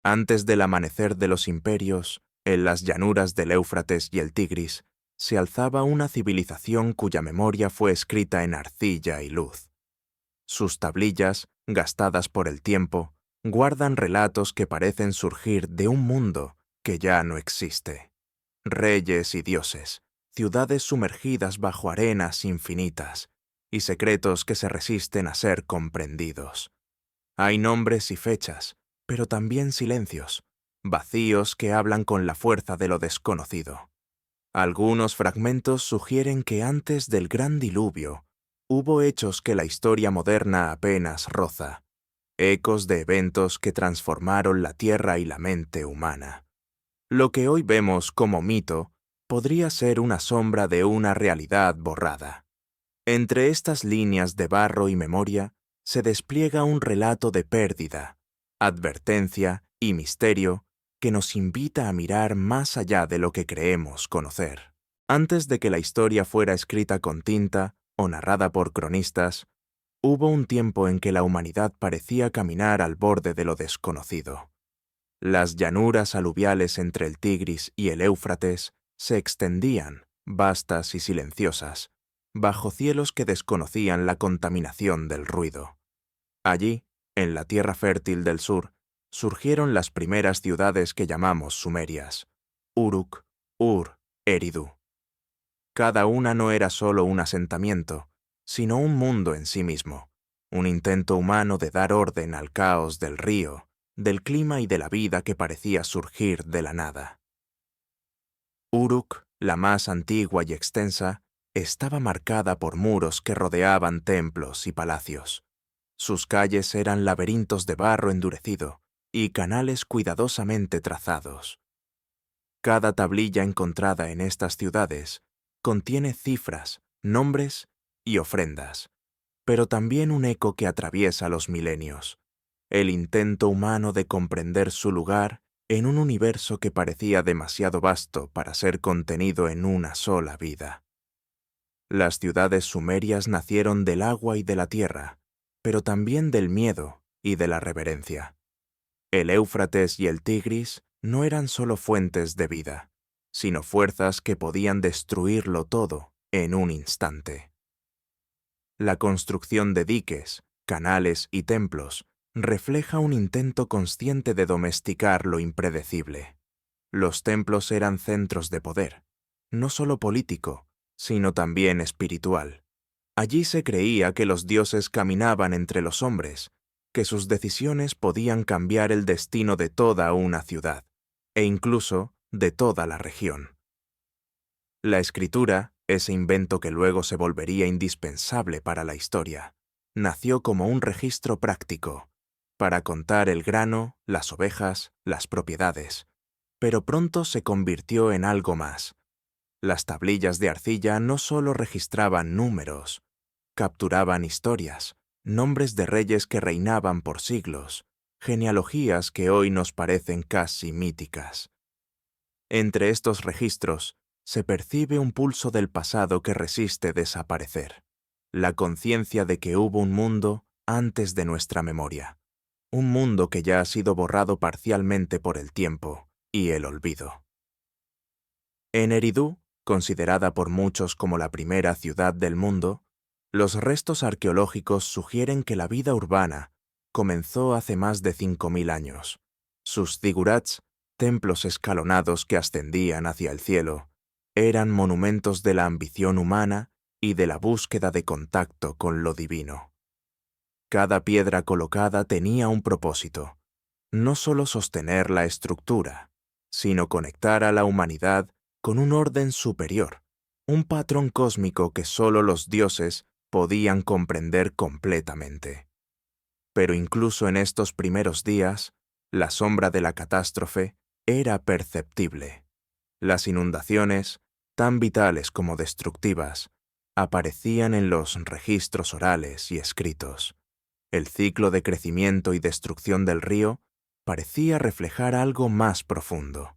Antes del amanecer de los imperios, en las llanuras del Éufrates y el Tigris, se alzaba una civilización cuya memoria fue escrita en arcilla y luz. Sus tablillas, gastadas por el tiempo, guardan relatos que parecen surgir de un mundo que ya no existe. Reyes y dioses, ciudades sumergidas bajo arenas infinitas, y secretos que se resisten a ser comprendidos. Hay nombres y fechas, pero también silencios, vacíos que hablan con la fuerza de lo desconocido. Algunos fragmentos sugieren que antes del gran diluvio hubo hechos que la historia moderna apenas roza, ecos de eventos que transformaron la tierra y la mente humana. Lo que hoy vemos como mito podría ser una sombra de una realidad borrada. Entre estas líneas de barro y memoria se despliega un relato de pérdida, advertencia y misterio que nos invita a mirar más allá de lo que creemos conocer. Antes de que la historia fuera escrita con tinta o narrada por cronistas, hubo un tiempo en que la humanidad parecía caminar al borde de lo desconocido. Las llanuras aluviales entre el Tigris y el Éufrates se extendían, vastas y silenciosas, bajo cielos que desconocían la contaminación del ruido. Allí, en la tierra fértil del sur, surgieron las primeras ciudades que llamamos sumerias: Uruk, Ur, Eridu. Cada una no era solo un asentamiento, sino un mundo en sí mismo, un intento humano de dar orden al caos del río, del clima y de la vida que parecía surgir de la nada. Uruk, la más antigua y extensa, estaba marcada por muros que rodeaban templos y palacios. Sus calles eran laberintos de barro endurecido y canales cuidadosamente trazados. Cada tablilla encontrada en estas ciudades contiene cifras, nombres y ofrendas, pero también un eco que atraviesa los milenios, el intento humano de comprender su lugar en un universo que parecía demasiado vasto para ser contenido en una sola vida. Las ciudades sumerias nacieron del agua y de la tierra, pero también del miedo y de la reverencia. El Éufrates y el Tigris no eran solo fuentes de vida, sino fuerzas que podían destruirlo todo en un instante. La construcción de diques, canales y templos refleja un intento consciente de domesticar lo impredecible. Los templos eran centros de poder, no solo político, sino también espiritual. Allí se creía que los dioses caminaban entre los hombres, que sus decisiones podían cambiar el destino de toda una ciudad, e incluso de toda la región. La escritura, ese invento que luego se volvería indispensable para la historia, nació como un registro práctico, para contar el grano, las ovejas, las propiedades, pero pronto se convirtió en algo más. Las tablillas de arcilla no solo registraban números, capturaban historias, nombres de reyes que reinaban por siglos, genealogías que hoy nos parecen casi míticas. Entre estos registros se percibe un pulso del pasado que resiste desaparecer, la conciencia de que hubo un mundo antes de nuestra memoria, un mundo que ya ha sido borrado parcialmente por el tiempo y el olvido. En Eridu, considerada por muchos como la primera ciudad del mundo, los restos arqueológicos sugieren que la vida urbana comenzó hace más de 5000 años. Sus zigurats, templos escalonados que ascendían hacia el cielo, eran monumentos de la ambición humana y de la búsqueda de contacto con lo divino. Cada piedra colocada tenía un propósito, no solo sostener la estructura, sino conectar a la humanidad con un orden superior, un patrón cósmico que solo los dioses podían comprender completamente. Pero incluso en estos primeros días, la sombra de la catástrofe era perceptible. Las inundaciones, tan vitales como destructivas, aparecían en los registros orales y escritos. El ciclo de crecimiento y destrucción del río parecía reflejar algo más profundo,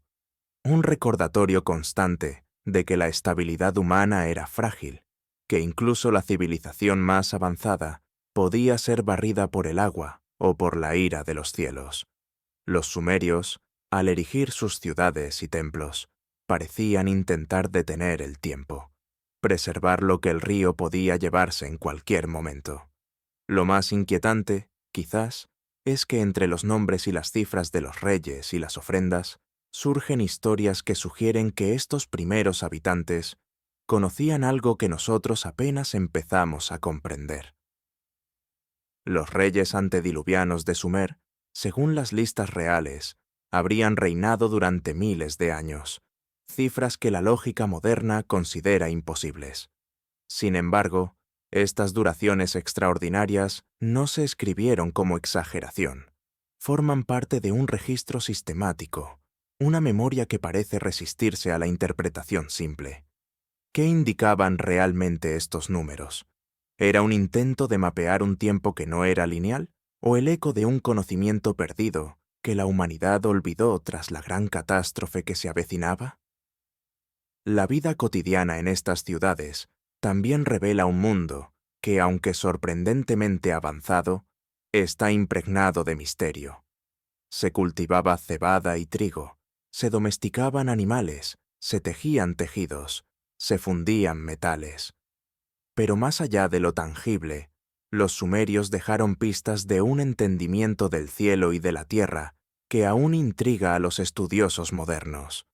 un recordatorio constante de que la estabilidad humana era frágil, que incluso la civilización más avanzada podía ser barrida por el agua o por la ira de los cielos. Los sumerios, al erigir sus ciudades y templos, parecían intentar detener el tiempo, preservar lo que el río podía llevarse en cualquier momento. Lo más inquietante, quizás, es que entre los nombres y las cifras de los reyes y las ofrendas surgen historias que sugieren que estos primeros habitantes conocían algo que nosotros apenas empezamos a comprender. Los reyes antediluvianos de Sumer, según las listas reales, habrían reinado durante miles de años, cifras que la lógica moderna considera imposibles. Sin embargo, estas duraciones extraordinarias no se escribieron como exageración. Forman parte de un registro sistemático, una memoria que parece resistirse a la interpretación simple. ¿Qué indicaban realmente estos números? ¿Era un intento de mapear un tiempo que no era lineal? ¿O el eco de un conocimiento perdido que la humanidad olvidó tras la gran catástrofe que se avecinaba? La vida cotidiana en estas ciudades también revela un mundo que, aunque sorprendentemente avanzado, está impregnado de misterio. Se cultivaba cebada y trigo, se domesticaban animales, se tejían tejidos, se fundían metales. Pero más allá de lo tangible, los sumerios dejaron pistas de un entendimiento del cielo y de la tierra que aún intriga a los estudiosos modernos.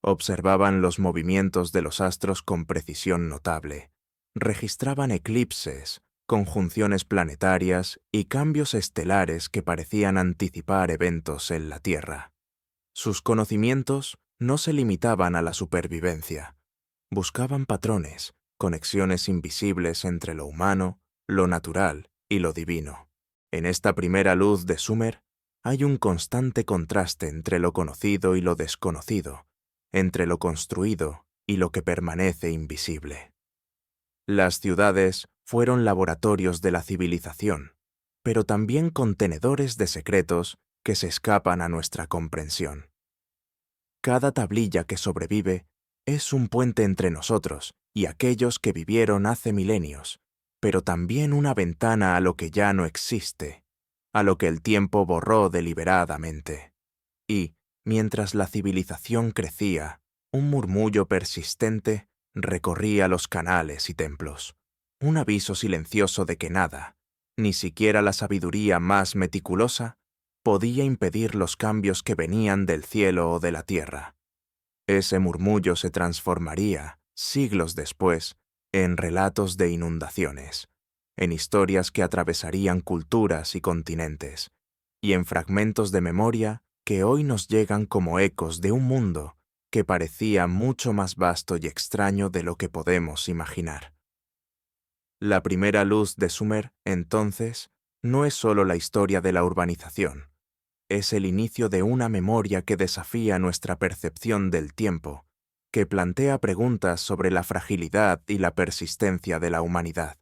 Observaban los movimientos de los astros con precisión notable, registraban eclipses, conjunciones planetarias y cambios estelares que parecían anticipar eventos en la Tierra. Sus conocimientos no se limitaban a la supervivencia, buscaban patrones, conexiones invisibles entre lo humano, lo natural y lo divino. En esta primera luz de Sumer hay un constante contraste entre lo conocido y lo desconocido, entre lo construido y lo que permanece invisible. Las ciudades fueron laboratorios de la civilización, pero también contenedores de secretos que se escapan a nuestra comprensión. Cada tablilla que sobrevive es un puente entre nosotros y aquellos que vivieron hace milenios, pero también una ventana a lo que ya no existe, a lo que el tiempo borró deliberadamente. Y, mientras la civilización crecía, un murmullo persistente recorría los canales y templos, un aviso silencioso de que nada, ni siquiera la sabiduría más meticulosa, podía impedir los cambios que venían del cielo o de la tierra. Ese murmullo se transformaría, siglos después, en relatos de inundaciones, en historias que atravesarían culturas y continentes, y en fragmentos de memoria que hoy nos llegan como ecos de un mundo que parecía mucho más vasto y extraño de lo que podemos imaginar. La primera luz de Sumer, entonces, no es solo la historia de la urbanización, es el inicio de una memoria que desafía nuestra percepción del tiempo, que plantea preguntas sobre la fragilidad y la persistencia de la humanidad.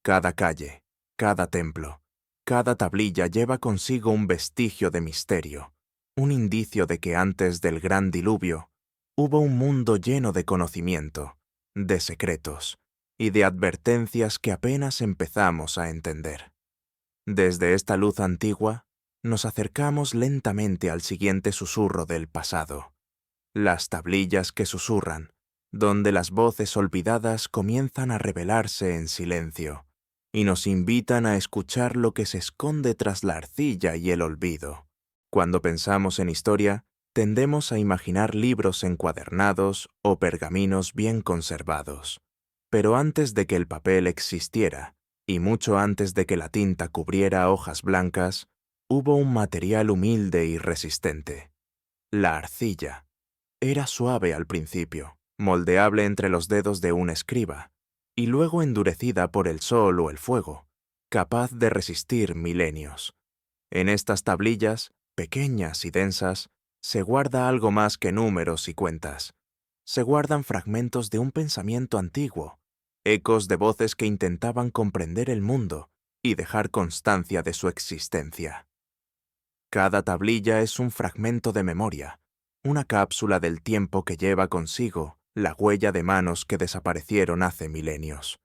Cada calle, cada templo, cada tablilla lleva consigo un vestigio de misterio, un indicio de que antes del gran diluvio hubo un mundo lleno de conocimiento, de secretos y de advertencias que apenas empezamos a entender. Desde esta luz antigua, nos acercamos lentamente al siguiente susurro del pasado, las tablillas que susurran, donde las voces olvidadas comienzan a revelarse en silencio y nos invitan a escuchar lo que se esconde tras la arcilla y el olvido. Cuando pensamos en historia, tendemos a imaginar libros encuadernados o pergaminos bien conservados. Pero antes de que el papel existiera, y mucho antes de que la tinta cubriera hojas blancas, hubo un material humilde y resistente. La arcilla. Era suave al principio, moldeable entre los dedos de un escriba, y luego endurecida por el sol o el fuego, capaz de resistir milenios. En estas tablillas, pequeñas y densas, se guarda algo más que números y cuentas. Se guardan fragmentos de un pensamiento antiguo, ecos de voces que intentaban comprender el mundo y dejar constancia de su existencia. Cada tablilla es un fragmento de memoria, una cápsula del tiempo que lleva consigo la huella de manos que desaparecieron hace milenios.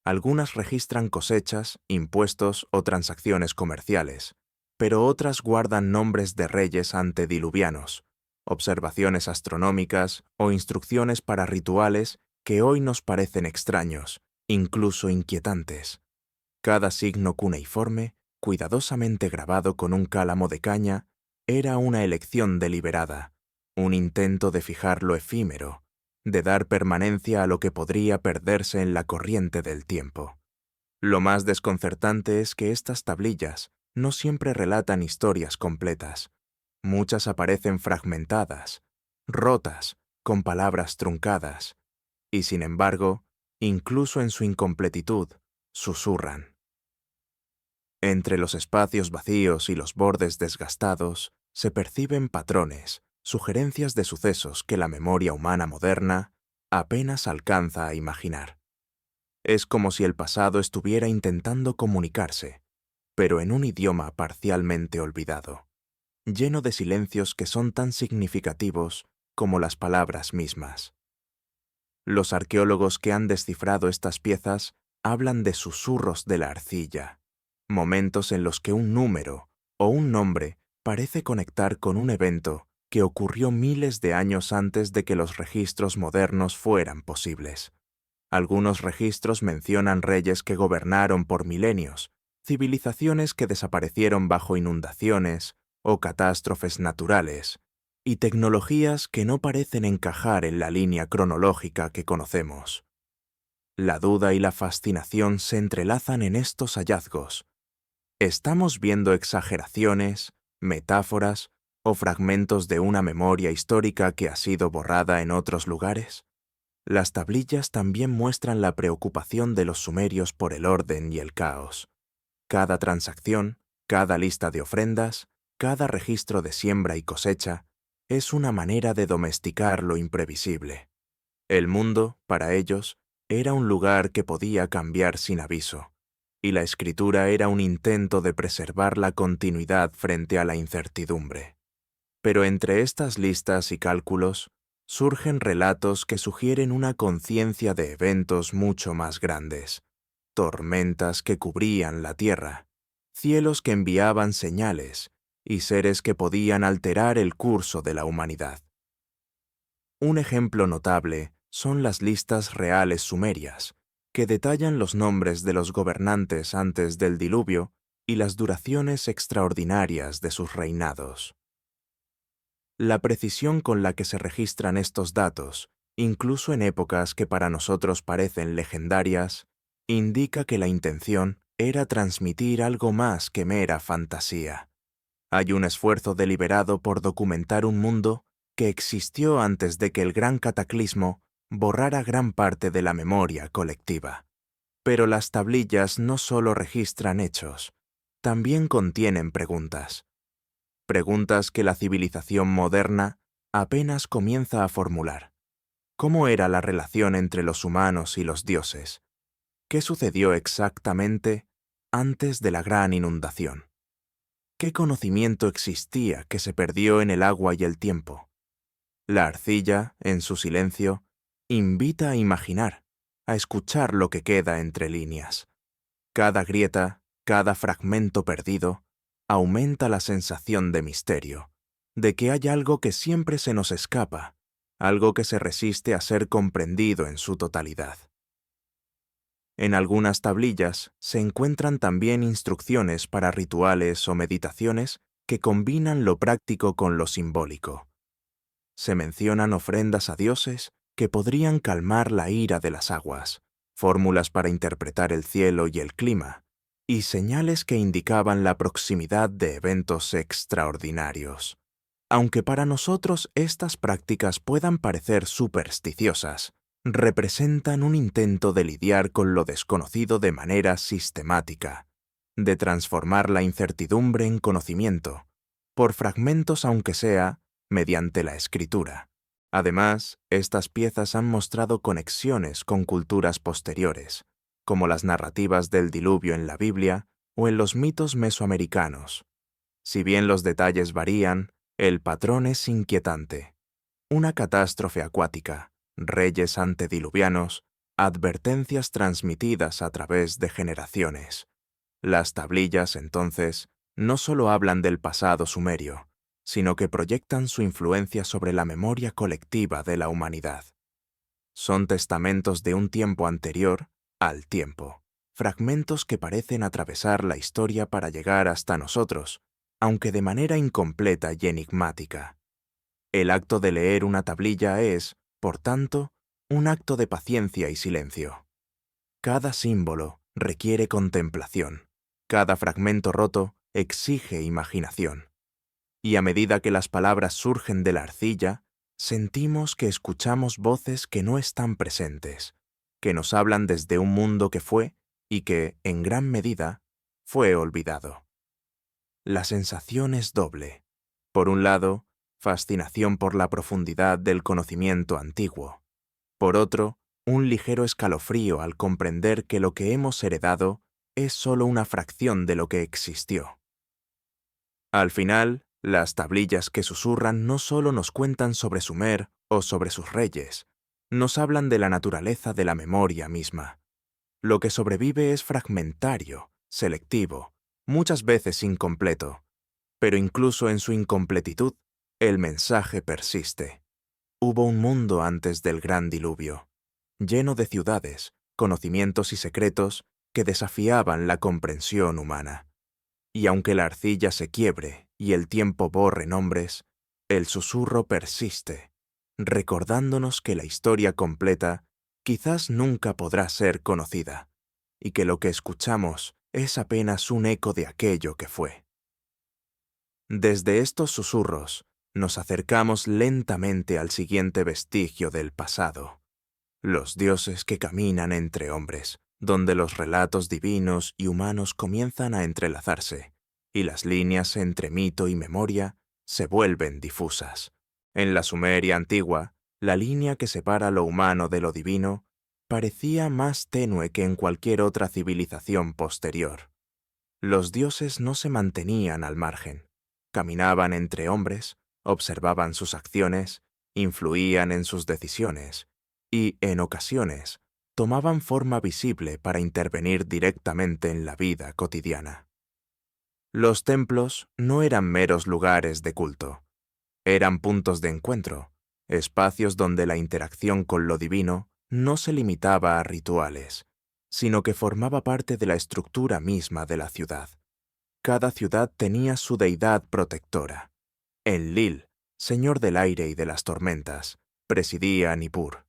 Algunas registran cosechas, impuestos o transacciones comerciales. pero otras guardan nombres de reyes antediluvianos, observaciones astronómicas o instrucciones para rituales que hoy nos parecen extraños, incluso inquietantes. Cada signo cuneiforme, cuidadosamente grabado con un cálamo de caña, era una elección deliberada, un intento de fijar lo efímero, de dar permanencia a lo que podría perderse en la corriente del tiempo. Lo más desconcertante es que estas tablillas no siempre relatan historias completas. Muchas aparecen fragmentadas, rotas, con palabras truncadas, y sin embargo, incluso en su incompletitud, susurran. Entre los espacios vacíos y los bordes desgastados se perciben patrones, sugerencias de sucesos que la memoria humana moderna apenas alcanza a imaginar. Es como si el pasado estuviera intentando comunicarse, pero en un idioma parcialmente olvidado, lleno de silencios que son tan significativos como las palabras mismas. Los arqueólogos que han descifrado estas piezas hablan de susurros de la arcilla, momentos en los que un número o un nombre parece conectar con un evento que ocurrió miles de años antes de que los registros modernos fueran posibles. Algunos registros mencionan reyes que gobernaron por milenios, civilizaciones que desaparecieron bajo inundaciones o catástrofes naturales, y tecnologías que no parecen encajar en la línea cronológica que conocemos. La duda y la fascinación se entrelazan en estos hallazgos. ¿Estamos viendo exageraciones, metáforas o fragmentos de una memoria histórica que ha sido borrada en otros lugares? Las tablillas también muestran la preocupación de los sumerios por el orden y el caos. Cada transacción, cada lista de ofrendas, cada registro de siembra y cosecha, es una manera de domesticar lo imprevisible. El mundo, para ellos, era un lugar que podía cambiar sin aviso, y la escritura era un intento de preservar la continuidad frente a la incertidumbre. Pero entre estas listas y cálculos, surgen relatos que sugieren una conciencia de eventos mucho más grandes, tormentas que cubrían la tierra, cielos que enviaban señales y seres que podían alterar el curso de la humanidad. Un ejemplo notable son las listas reales sumerias, que detallan los nombres de los gobernantes antes del diluvio y las duraciones extraordinarias de sus reinados. La precisión con la que se registran estos datos, incluso en épocas que para nosotros parecen legendarias, indica que la intención era transmitir algo más que mera fantasía. Hay un esfuerzo deliberado por documentar un mundo que existió antes de que el gran cataclismo borrara gran parte de la memoria colectiva. Pero las tablillas no solo registran hechos, también contienen preguntas. Preguntas que la civilización moderna apenas comienza a formular. ¿Cómo era la relación entre los humanos y los dioses? ¿Qué sucedió exactamente antes de la gran inundación? ¿Qué conocimiento existía que se perdió en el agua y el tiempo? La arcilla, en su silencio, invita a imaginar, a escuchar lo que queda entre líneas. Cada grieta, cada fragmento perdido, aumenta la sensación de misterio, de que hay algo que siempre se nos escapa, algo que se resiste a ser comprendido en su totalidad. En algunas tablillas se encuentran también instrucciones para rituales o meditaciones que combinan lo práctico con lo simbólico. Se mencionan ofrendas a dioses que podrían calmar la ira de las aguas, fórmulas para interpretar el cielo y el clima, y señales que indicaban la proximidad de eventos extraordinarios. Aunque para nosotros estas prácticas puedan parecer supersticiosas, representan un intento de lidiar con lo desconocido de manera sistemática, de transformar la incertidumbre en conocimiento, por fragmentos aunque sea, mediante la escritura. Además, estas piezas han mostrado conexiones con culturas posteriores, como las narrativas del diluvio en la Biblia o en los mitos mesoamericanos. Si bien los detalles varían, el patrón es inquietante. Una catástrofe acuática, reyes antediluvianos, advertencias transmitidas a través de generaciones. Las tablillas, entonces, no solo hablan del pasado sumerio, sino que proyectan su influencia sobre la memoria colectiva de la humanidad. Son testamentos de un tiempo anterior al tiempo, fragmentos que parecen atravesar la historia para llegar hasta nosotros, aunque de manera incompleta y enigmática. El acto de leer una tablilla es, por tanto, un acto de paciencia y silencio. Cada símbolo requiere contemplación, cada fragmento roto exige imaginación. Y a medida que las palabras surgen de la arcilla, sentimos que escuchamos voces que no están presentes, que nos hablan desde un mundo que fue y que, en gran medida, fue olvidado. La sensación es doble. Por un lado, fascinación por la profundidad del conocimiento antiguo. Por otro, un ligero escalofrío al comprender que lo que hemos heredado es solo una fracción de lo que existió. Al final, las tablillas que susurran no solo nos cuentan sobre Sumer o sobre sus reyes, nos hablan de la naturaleza de la memoria misma. Lo que sobrevive es fragmentario, selectivo, muchas veces incompleto, pero incluso en su incompletitud, el mensaje persiste. Hubo un mundo antes del gran diluvio, lleno de ciudades, conocimientos y secretos que desafiaban la comprensión humana. Y aunque la arcilla se quiebre y el tiempo borre nombres, el susurro persiste, recordándonos que la historia completa quizás nunca podrá ser conocida, y que lo que escuchamos es apenas un eco de aquello que fue. Desde estos susurros, nos acercamos lentamente al siguiente vestigio del pasado, los dioses que caminan entre hombres, donde los relatos divinos y humanos comienzan a entrelazarse, y las líneas entre mito y memoria se vuelven difusas. En la Sumeria antigua, la línea que separa lo humano de lo divino parecía más tenue que en cualquier otra civilización posterior. Los dioses no se mantenían al margen, caminaban entre hombres, observaban sus acciones, influían en sus decisiones, y, en ocasiones, tomaban forma visible para intervenir directamente en la vida cotidiana. Los templos no eran meros lugares de culto, eran puntos de encuentro, espacios donde la interacción con lo divino no se limitaba a rituales, sino que formaba parte de la estructura misma de la ciudad. Cada ciudad tenía su deidad protectora. Enlil, señor del aire y de las tormentas, presidía Nippur.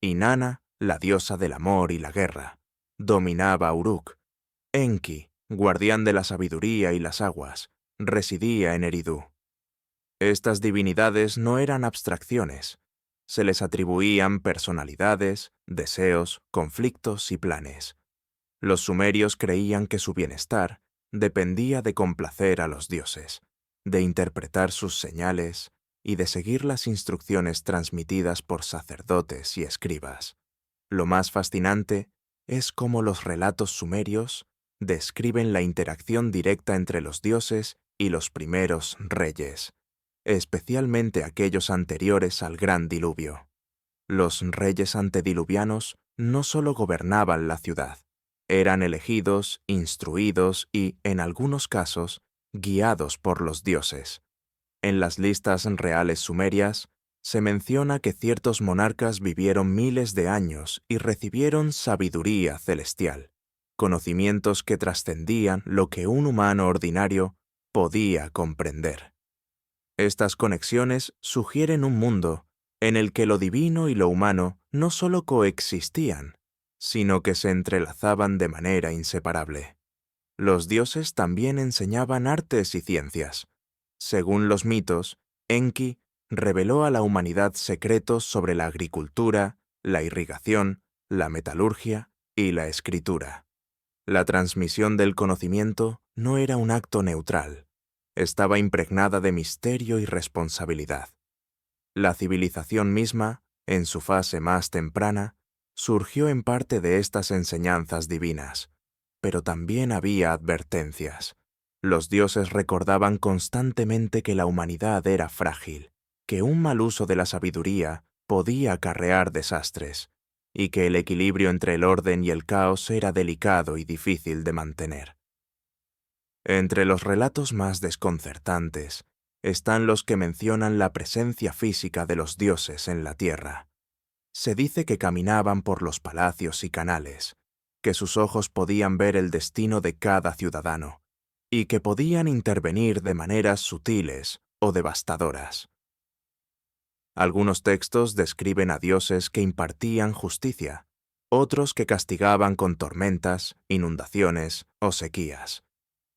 Inanna, la diosa del amor y la guerra, dominaba Uruk. Enki, guardián de la sabiduría y las aguas, residía en Eridu. Estas divinidades no eran abstracciones. Se les atribuían personalidades, deseos, conflictos y planes. Los sumerios creían que su bienestar dependía de complacer a los dioses, de interpretar sus señales y de seguir las instrucciones transmitidas por sacerdotes y escribas. Lo más fascinante es cómo los relatos sumerios describen la interacción directa entre los dioses y los primeros reyes, especialmente aquellos anteriores al gran diluvio. Los reyes antediluvianos no solo gobernaban la ciudad, eran elegidos, instruidos y, en algunos casos, guiados por los dioses. En las listas reales sumerias, se menciona que ciertos monarcas vivieron miles de años y recibieron sabiduría celestial, conocimientos que trascendían lo que un humano ordinario podía comprender. Estas conexiones sugieren un mundo en el que lo divino y lo humano no solo coexistían, sino que se entrelazaban de manera inseparable. Los dioses también enseñaban artes y ciencias. Según los mitos, Enki reveló a la humanidad secretos sobre la agricultura, la irrigación, la metalurgia y la escritura. La transmisión del conocimiento no era un acto neutral, estaba impregnada de misterio y responsabilidad. La civilización misma, en su fase más temprana, surgió en parte de estas enseñanzas divinas, pero también había advertencias. Los dioses recordaban constantemente que la humanidad era frágil, que un mal uso de la sabiduría podía acarrear desastres, y que el equilibrio entre el orden y el caos era delicado y difícil de mantener. Entre los relatos más desconcertantes están los que mencionan la presencia física de los dioses en la tierra. Se dice que caminaban por los palacios y canales, que sus ojos podían ver el destino de cada ciudadano, y que podían intervenir de maneras sutiles o devastadoras. Algunos textos describen a dioses que impartían justicia, otros que castigaban con tormentas, inundaciones o sequías.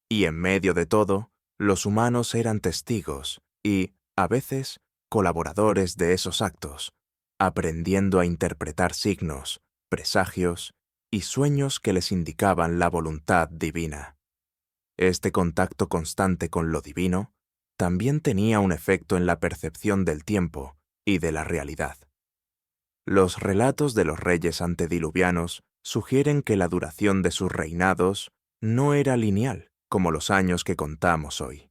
Y en medio de todo, los humanos eran testigos y, a veces, colaboradores de esos actos, aprendiendo a interpretar signos, presagios y sueños que les indicaban la voluntad divina. Este contacto constante con lo divino también tenía un efecto en la percepción del tiempo y de la realidad. Los relatos de los reyes antediluvianos sugieren que la duración de sus reinados no era lineal, como los años que contamos hoy.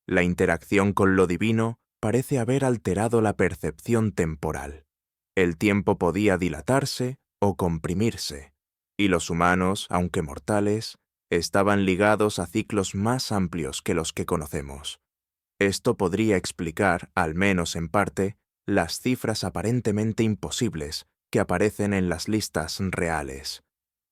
La interacción con lo divino parece haber alterado la percepción temporal. El tiempo podía dilatarse o comprimirse, y los humanos, aunque mortales, estaban ligados a ciclos más amplios que los que conocemos. Esto podría explicar, al menos en parte, las cifras aparentemente imposibles que aparecen en las listas reales.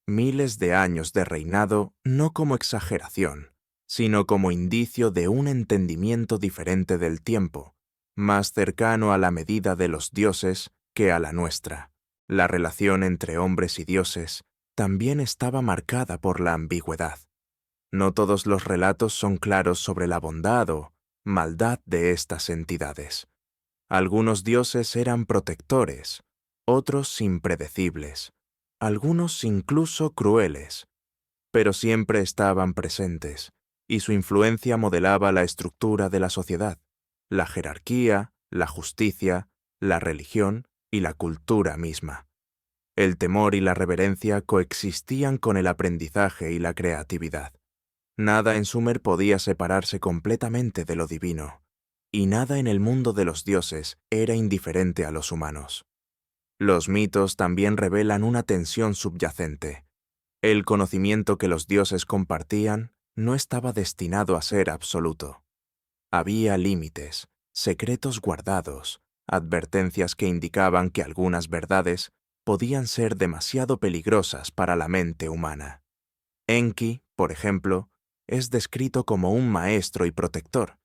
Miles de años de reinado no como exageración, sino como indicio de un entendimiento diferente del tiempo, más cercano a la medida de los dioses que a la nuestra. La relación entre hombres y dioses también estaba marcada por la ambigüedad. No todos los relatos son claros sobre la bondad o maldad de estas entidades. Algunos dioses eran protectores, otros impredecibles, algunos incluso crueles, pero siempre estaban presentes, y su influencia modelaba la estructura de la sociedad, la jerarquía, la justicia, la religión y la cultura misma. El temor y la reverencia coexistían con el aprendizaje y la creatividad. Nada en Sumer podía separarse completamente de lo divino, y nada en el mundo de los dioses era indiferente a los humanos. Los mitos también revelan una tensión subyacente. El conocimiento que los dioses compartían no estaba destinado a ser absoluto. Había límites, secretos guardados, advertencias que indicaban que algunas verdades podían ser demasiado peligrosas para la mente humana. Enki, por ejemplo, es descrito como un maestro y protector,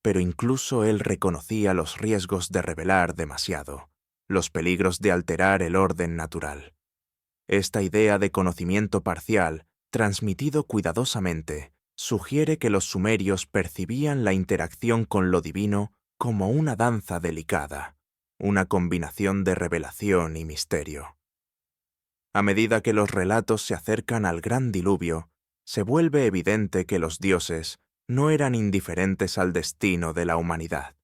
pero incluso él reconocía los riesgos de revelar demasiado, los peligros de alterar el orden natural. Esta idea de conocimiento parcial, transmitido cuidadosamente, sugiere que los sumerios percibían la interacción con lo divino como una danza delicada, una combinación de revelación y misterio. A medida que los relatos se acercan al gran diluvio, se vuelve evidente que los dioses no eran indiferentes al destino de la humanidad.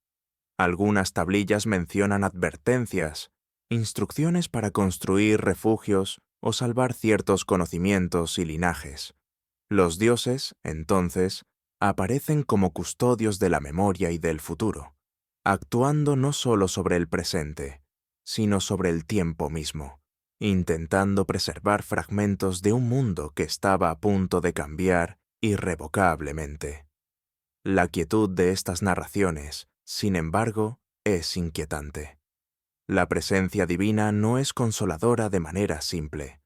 Algunas tablillas mencionan advertencias, instrucciones para construir refugios o salvar ciertos conocimientos y linajes. Los dioses, entonces, aparecen como custodios de la memoria y del futuro, actuando no solo sobre el presente, sino sobre el tiempo mismo, intentando preservar fragmentos de un mundo que estaba a punto de cambiar irrevocablemente. La quietud de estas narraciones, sin embargo, es inquietante. La presencia divina no es consoladora de manera simple.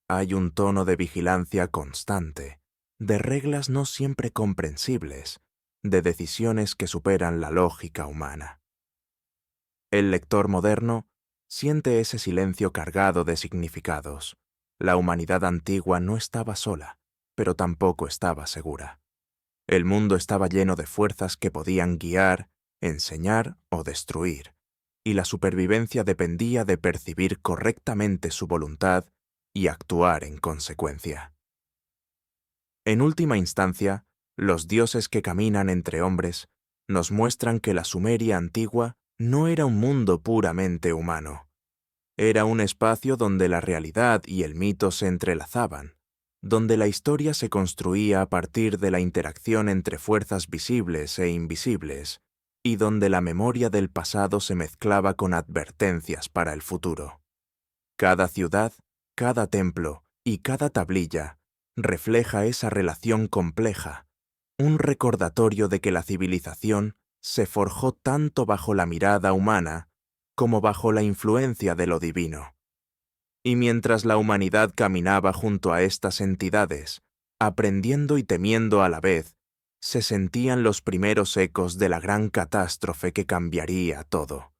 Hay un tono de vigilancia constante, de reglas no siempre comprensibles, de decisiones que superan la lógica humana. El lector moderno siente ese silencio cargado de significados. La humanidad antigua no estaba sola, pero tampoco estaba segura. El mundo estaba lleno de fuerzas que podían guiar, enseñar o destruir, y la supervivencia dependía de percibir correctamente su voluntad y actuar en consecuencia. En última instancia, los dioses que caminan entre hombres nos muestran que la Sumeria antigua no era un mundo puramente humano. Era un espacio donde la realidad y el mito se entrelazaban, donde la historia se construía a partir de la interacción entre fuerzas visibles e invisibles, y donde la memoria del pasado se mezclaba con advertencias para el futuro. Cada ciudad, cada templo y cada tablilla refleja esa relación compleja, un recordatorio de que la civilización se forjó tanto bajo la mirada humana como bajo la influencia de lo divino. Y mientras la humanidad caminaba junto a estas entidades, aprendiendo y temiendo a la vez, se sentían los primeros ecos de la gran catástrofe que cambiaría todo,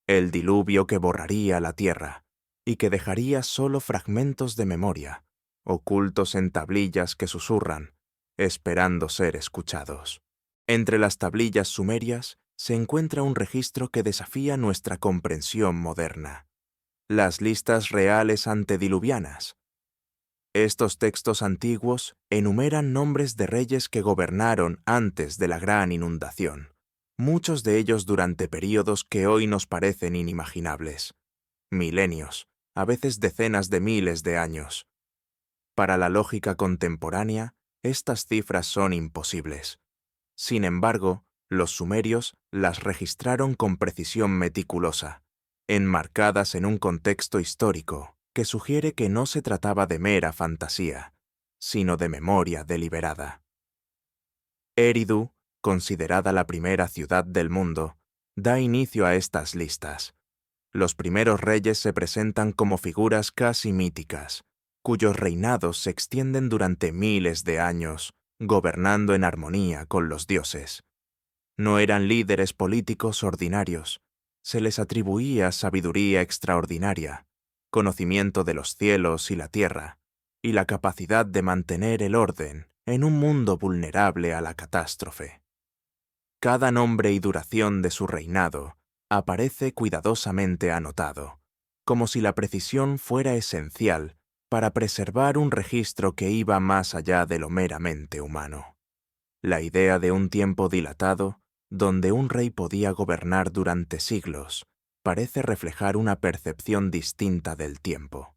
el diluvio que borraría la tierra y que dejaría solo fragmentos de memoria, ocultos en tablillas que susurran, esperando ser escuchados. Entre las tablillas sumerias se encuentra un registro que desafía nuestra comprensión moderna: las listas reales antediluvianas. Estos textos antiguos enumeran nombres de reyes que gobernaron antes de la gran inundación, muchos de ellos durante períodos que hoy nos parecen inimaginables. Milenios, a veces decenas de miles de años. Para la lógica contemporánea, estas cifras son imposibles. Sin embargo, los sumerios las registraron con precisión meticulosa, enmarcadas en un contexto histórico que sugiere que no se trataba de mera fantasía, sino de memoria deliberada. Eridu, considerada la primera ciudad del mundo, da inicio a estas listas. Los primeros reyes se presentan como figuras casi míticas, cuyos reinados se extienden durante miles de años, gobernando en armonía con los dioses. No eran líderes políticos ordinarios, se les atribuía sabiduría extraordinaria, conocimiento de los cielos y la tierra, y la capacidad de mantener el orden en un mundo vulnerable a la catástrofe. Cada nombre y duración de su reinado aparece cuidadosamente anotado, como si la precisión fuera esencial para preservar un registro que iba más allá de lo meramente humano. La idea de un tiempo dilatado, donde un rey podía gobernar durante siglos, parece reflejar una percepción distinta del tiempo.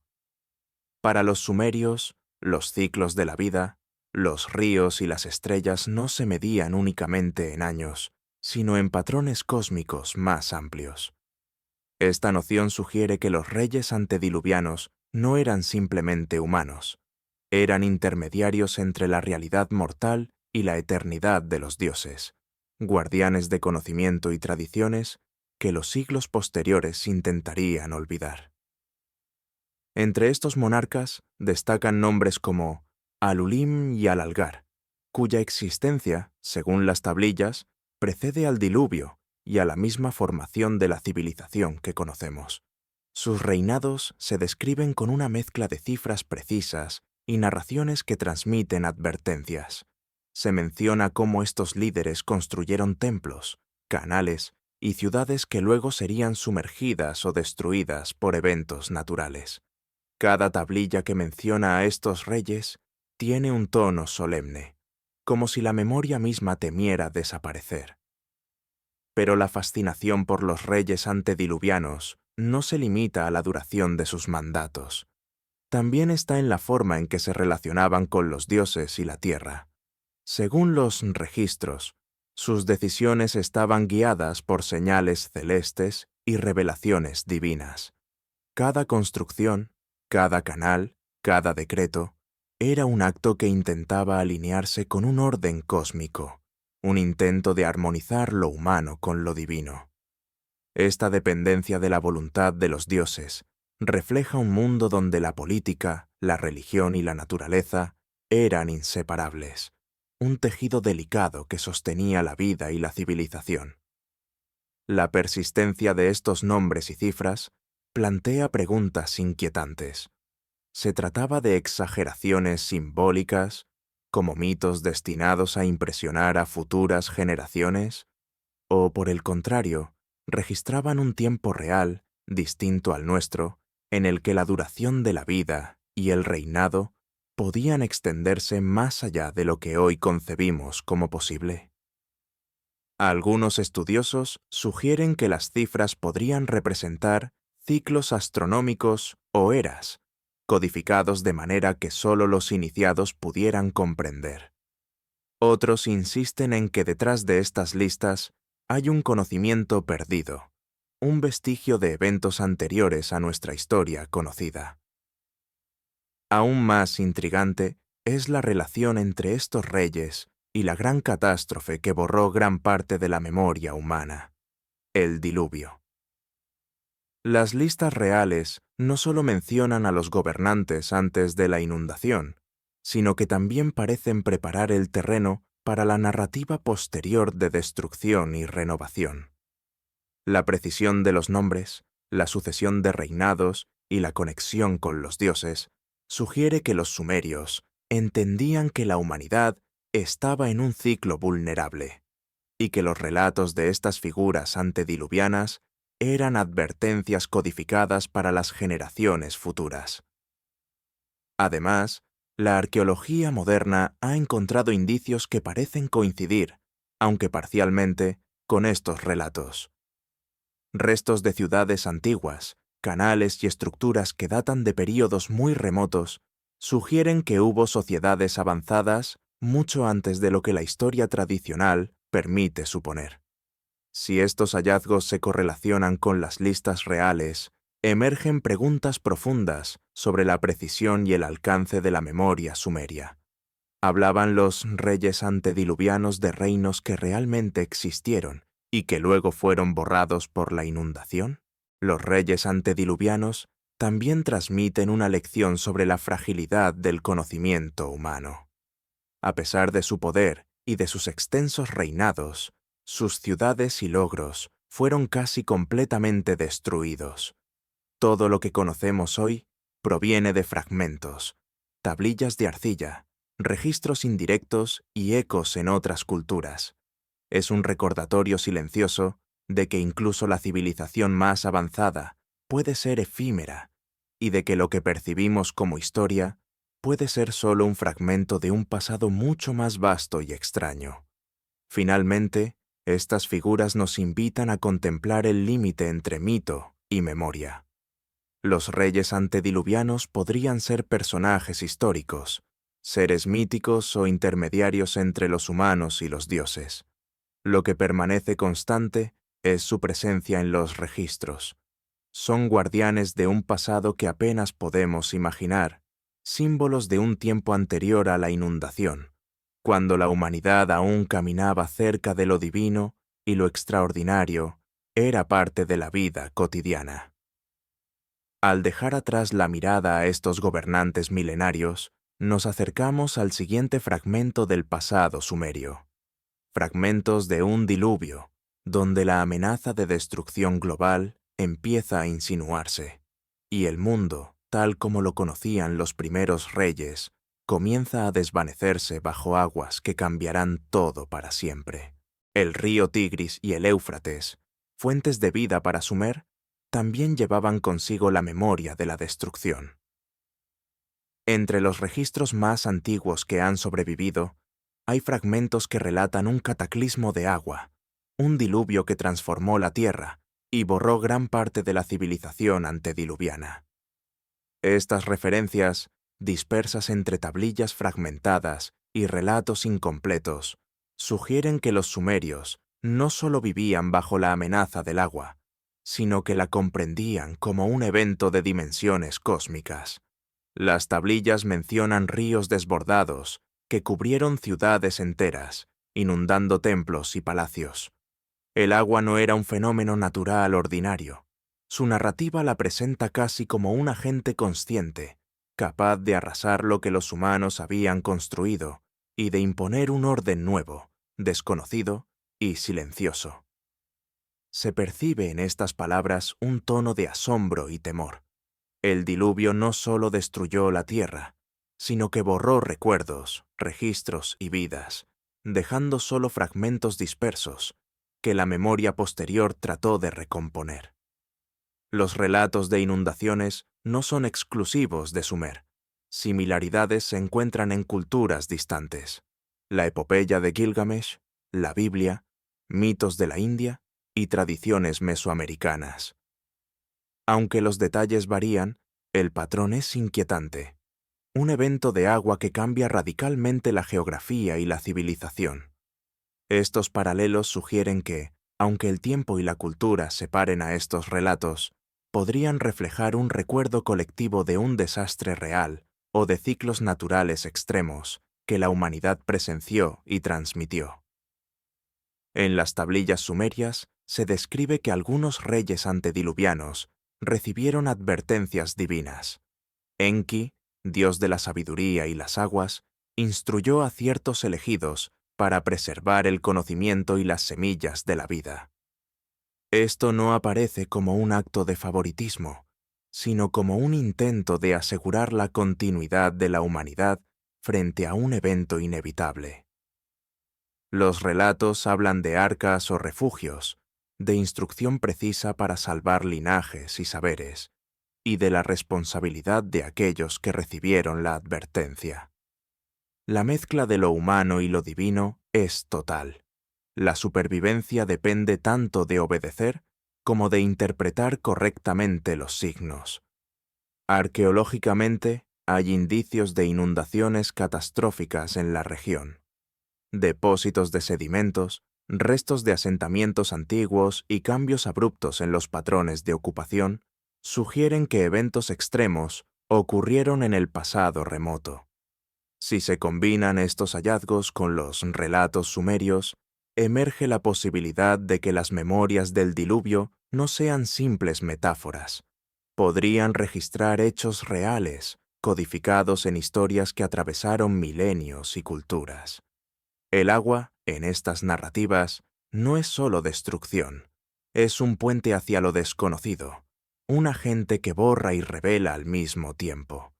Para los sumerios, los ciclos de la vida, los ríos y las estrellas no se medían únicamente en años, sino en patrones cósmicos más amplios. Esta noción sugiere que los reyes antediluvianos no eran simplemente humanos, eran intermediarios entre la realidad mortal y la eternidad de los dioses, guardianes de conocimiento y tradiciones que los siglos posteriores intentarían olvidar. Entre estos monarcas destacan nombres como Alulim y Alalgar, cuya existencia, según las tablillas, precede al diluvio y a la misma formación de la civilización que conocemos. Sus reinados se describen con una mezcla de cifras precisas y narraciones que transmiten advertencias. Se menciona cómo estos líderes construyeron templos, canales y ciudades que luego serían sumergidas o destruidas por eventos naturales. Cada tablilla que menciona a estos reyes tiene un tono solemne, como si la memoria misma temiera desaparecer. Pero la fascinación por los reyes antediluvianos no se limita a la duración de sus mandatos. También está en la forma en que se relacionaban con los dioses y la tierra. Según los registros, sus decisiones estaban guiadas por señales celestes y revelaciones divinas. Cada construcción, cada canal, cada decreto, era un acto que intentaba alinearse con un orden cósmico, un intento de armonizar lo humano con lo divino. Esta dependencia de la voluntad de los dioses refleja un mundo donde la política, la religión y la naturaleza eran inseparables, un tejido delicado que sostenía la vida y la civilización. La persistencia de estos nombres y cifras plantea preguntas inquietantes. ¿Se trataba de exageraciones simbólicas, como mitos destinados a impresionar a futuras generaciones? ¿O, por el contrario, registraban un tiempo real, distinto al nuestro, en el que la duración de la vida y el reinado podían extenderse más allá de lo que hoy concebimos como posible? Algunos estudiosos sugieren que las cifras podrían representar ciclos astronómicos o eras, codificados de manera que solo los iniciados pudieran comprender. Otros insisten en que detrás de estas listas hay un conocimiento perdido, un vestigio de eventos anteriores a nuestra historia conocida. Aún más intrigante es la relación entre estos reyes y la gran catástrofe que borró gran parte de la memoria humana, el diluvio. Las listas reales no solo mencionan a los gobernantes antes de la inundación, sino que también parecen preparar el terreno para la narrativa posterior de destrucción y renovación. La precisión de los nombres, la sucesión de reinados y la conexión con los dioses sugiere que los sumerios entendían que la humanidad estaba en un ciclo vulnerable y que los relatos de estas figuras antediluvianas eran advertencias codificadas para las generaciones futuras. Además, la arqueología moderna ha encontrado indicios que parecen coincidir, aunque parcialmente, con estos relatos. Restos de ciudades antiguas, canales y estructuras que datan de períodos muy remotos sugieren que hubo sociedades avanzadas mucho antes de lo que la historia tradicional permite suponer. Si estos hallazgos se correlacionan con las listas reales, emergen preguntas profundas sobre la precisión y el alcance de la memoria sumeria. ¿Hablaban los reyes antediluvianos de reinos que realmente existieron y que luego fueron borrados por la inundación? Los reyes antediluvianos también transmiten una lección sobre la fragilidad del conocimiento humano. A pesar de su poder y de sus extensos reinados, sus ciudades y logros fueron casi completamente destruidos. Todo lo que conocemos hoy proviene de fragmentos, tablillas de arcilla, registros indirectos y ecos en otras culturas. Es un recordatorio silencioso de que incluso la civilización más avanzada puede ser efímera y de que lo que percibimos como historia puede ser solo un fragmento de un pasado mucho más vasto y extraño. Finalmente, estas figuras nos invitan a contemplar el límite entre mito y memoria. Los reyes antediluvianos podrían ser personajes históricos, seres míticos o intermediarios entre los humanos y los dioses. Lo que permanece constante es su presencia en los registros. Son guardianes de un pasado que apenas podemos imaginar, símbolos de un tiempo anterior a la inundación, cuando la humanidad aún caminaba cerca de lo divino y lo extraordinario era parte de la vida cotidiana. Al dejar atrás la mirada a estos gobernantes milenarios, nos acercamos al siguiente fragmento del pasado sumerio. Fragmentos de un diluvio, donde la amenaza de destrucción global empieza a insinuarse, y el mundo, tal como lo conocían los primeros reyes, comienza a desvanecerse bajo aguas que cambiarán todo para siempre. El río Tigris y el Éufrates, fuentes de vida para Sumer, también llevaban consigo la memoria de la destrucción. Entre los registros más antiguos que han sobrevivido, hay fragmentos que relatan un cataclismo de agua, un diluvio que transformó la tierra y borró gran parte de la civilización antediluviana. Estas referencias, dispersas entre tablillas fragmentadas y relatos incompletos, sugieren que los sumerios no solo vivían bajo la amenaza del agua, sino que la comprendían como un evento de dimensiones cósmicas. Las tablillas mencionan ríos desbordados que cubrieron ciudades enteras, inundando templos y palacios. El agua no era un fenómeno natural ordinario. Su narrativa la presenta casi como un agente consciente, capaz de arrasar lo que los humanos habían construido y de imponer un orden nuevo, desconocido y silencioso. Se percibe en estas palabras un tono de asombro y temor. El diluvio no solo destruyó la tierra, sino que borró recuerdos, registros y vidas, dejando solo fragmentos dispersos que la memoria posterior trató de recomponer. Los relatos de inundaciones no son exclusivos de Sumer. Similaridades se encuentran en culturas distantes. La epopeya de Gilgamesh, la Biblia, mitos de la India y tradiciones mesoamericanas. Aunque los detalles varían, el patrón es inquietante. Un evento de agua que cambia radicalmente la geografía y la civilización. Estos paralelos sugieren que, aunque el tiempo y la cultura separen a estos relatos, podrían reflejar un recuerdo colectivo de un desastre real o de ciclos naturales extremos que la humanidad presenció y transmitió. En las tablillas sumerias se describe que algunos reyes antediluvianos recibieron advertencias divinas. Enki, dios de la sabiduría y las aguas, instruyó a ciertos elegidos para preservar el conocimiento y las semillas de la vida. Esto no aparece como un acto de favoritismo, sino como un intento de asegurar la continuidad de la humanidad frente a un evento inevitable. Los relatos hablan de arcas o refugios, de instrucción precisa para salvar linajes y saberes, y de la responsabilidad de aquellos que recibieron la advertencia. La mezcla de lo humano y lo divino es total. La supervivencia depende tanto de obedecer como de interpretar correctamente los signos. Arqueológicamente, hay indicios de inundaciones catastróficas en la región. Depósitos de sedimentos, restos de asentamientos antiguos y cambios abruptos en los patrones de ocupación sugieren que eventos extremos ocurrieron en el pasado remoto. Si se combinan estos hallazgos con los relatos sumerios, emerge la posibilidad de que las memorias del diluvio no sean simples metáforas. Podrían registrar hechos reales, codificados en historias que atravesaron milenios y culturas. El agua, en estas narrativas, no es solo destrucción, es un puente hacia lo desconocido, un agente que borra y revela al mismo tiempo.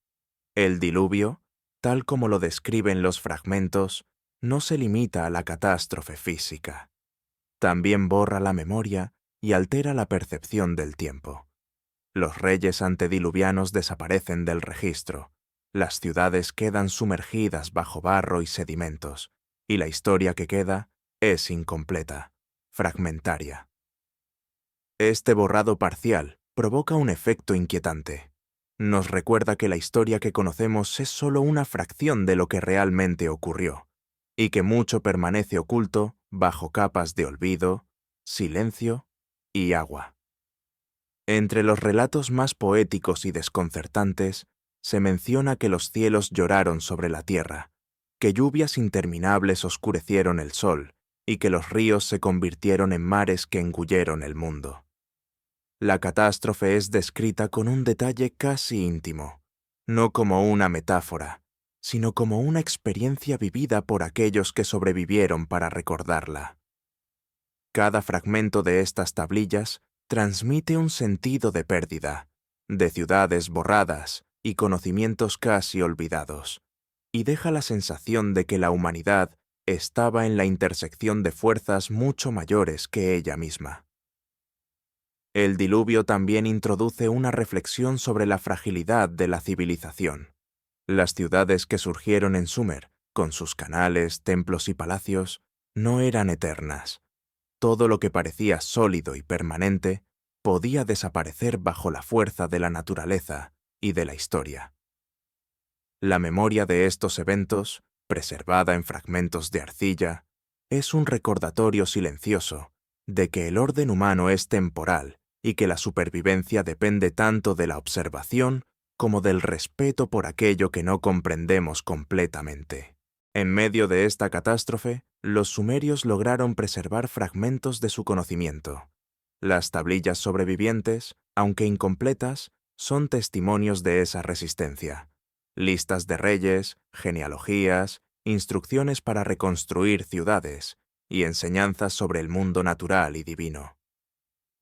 El diluvio, tal como lo describen los fragmentos, no se limita a la catástrofe física. También borra la memoria y altera la percepción del tiempo. Los reyes antediluvianos desaparecen del registro, las ciudades quedan sumergidas bajo barro y sedimentos, y la historia que queda es incompleta, fragmentaria. Este borrado parcial provoca un efecto inquietante. Nos recuerda que la historia que conocemos es solo una fracción de lo que realmente ocurrió, y que mucho permanece oculto bajo capas de olvido, silencio y agua. Entre los relatos más poéticos y desconcertantes, se menciona que los cielos lloraron sobre la tierra, que lluvias interminables oscurecieron el sol y que los ríos se convirtieron en mares que engulleron el mundo. La catástrofe es descrita con un detalle casi íntimo, no como una metáfora, sino como una experiencia vivida por aquellos que sobrevivieron para recordarla. Cada fragmento de estas tablillas transmite un sentido de pérdida, de ciudades borradas y conocimientos casi olvidados, y deja la sensación de que la humanidad estaba en la intersección de fuerzas mucho mayores que ella misma. El diluvio también introduce una reflexión sobre la fragilidad de la civilización. Las ciudades que surgieron en Sumer, con sus canales, templos y palacios, no eran eternas. Todo lo que parecía sólido y permanente podía desaparecer bajo la fuerza de la naturaleza y de la historia. La memoria de estos eventos, preservada en fragmentos de arcilla, es un recordatorio silencioso de que el orden humano es temporal y que la supervivencia depende tanto de la observación como del respeto por aquello que no comprendemos completamente. En medio de esta catástrofe, los sumerios lograron preservar fragmentos de su conocimiento. Las tablillas sobrevivientes, aunque incompletas, son testimonios de esa resistencia. Listas de reyes, genealogías, instrucciones para reconstruir ciudades y enseñanzas sobre el mundo natural y divino.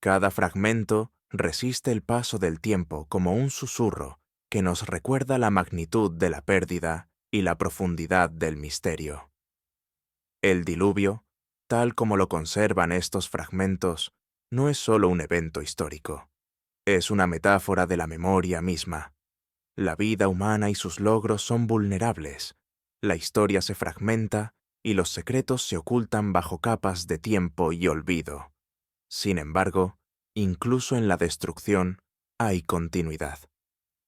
Cada fragmento resiste el paso del tiempo como un susurro que nos recuerda la magnitud de la pérdida y la profundidad del misterio. El diluvio, tal como lo conservan estos fragmentos, no es solo un evento histórico. Es una metáfora de la memoria misma. La vida humana y sus logros son vulnerables. La historia se fragmenta y los secretos se ocultan bajo capas de tiempo y olvido. Sin embargo, incluso en la destrucción hay continuidad.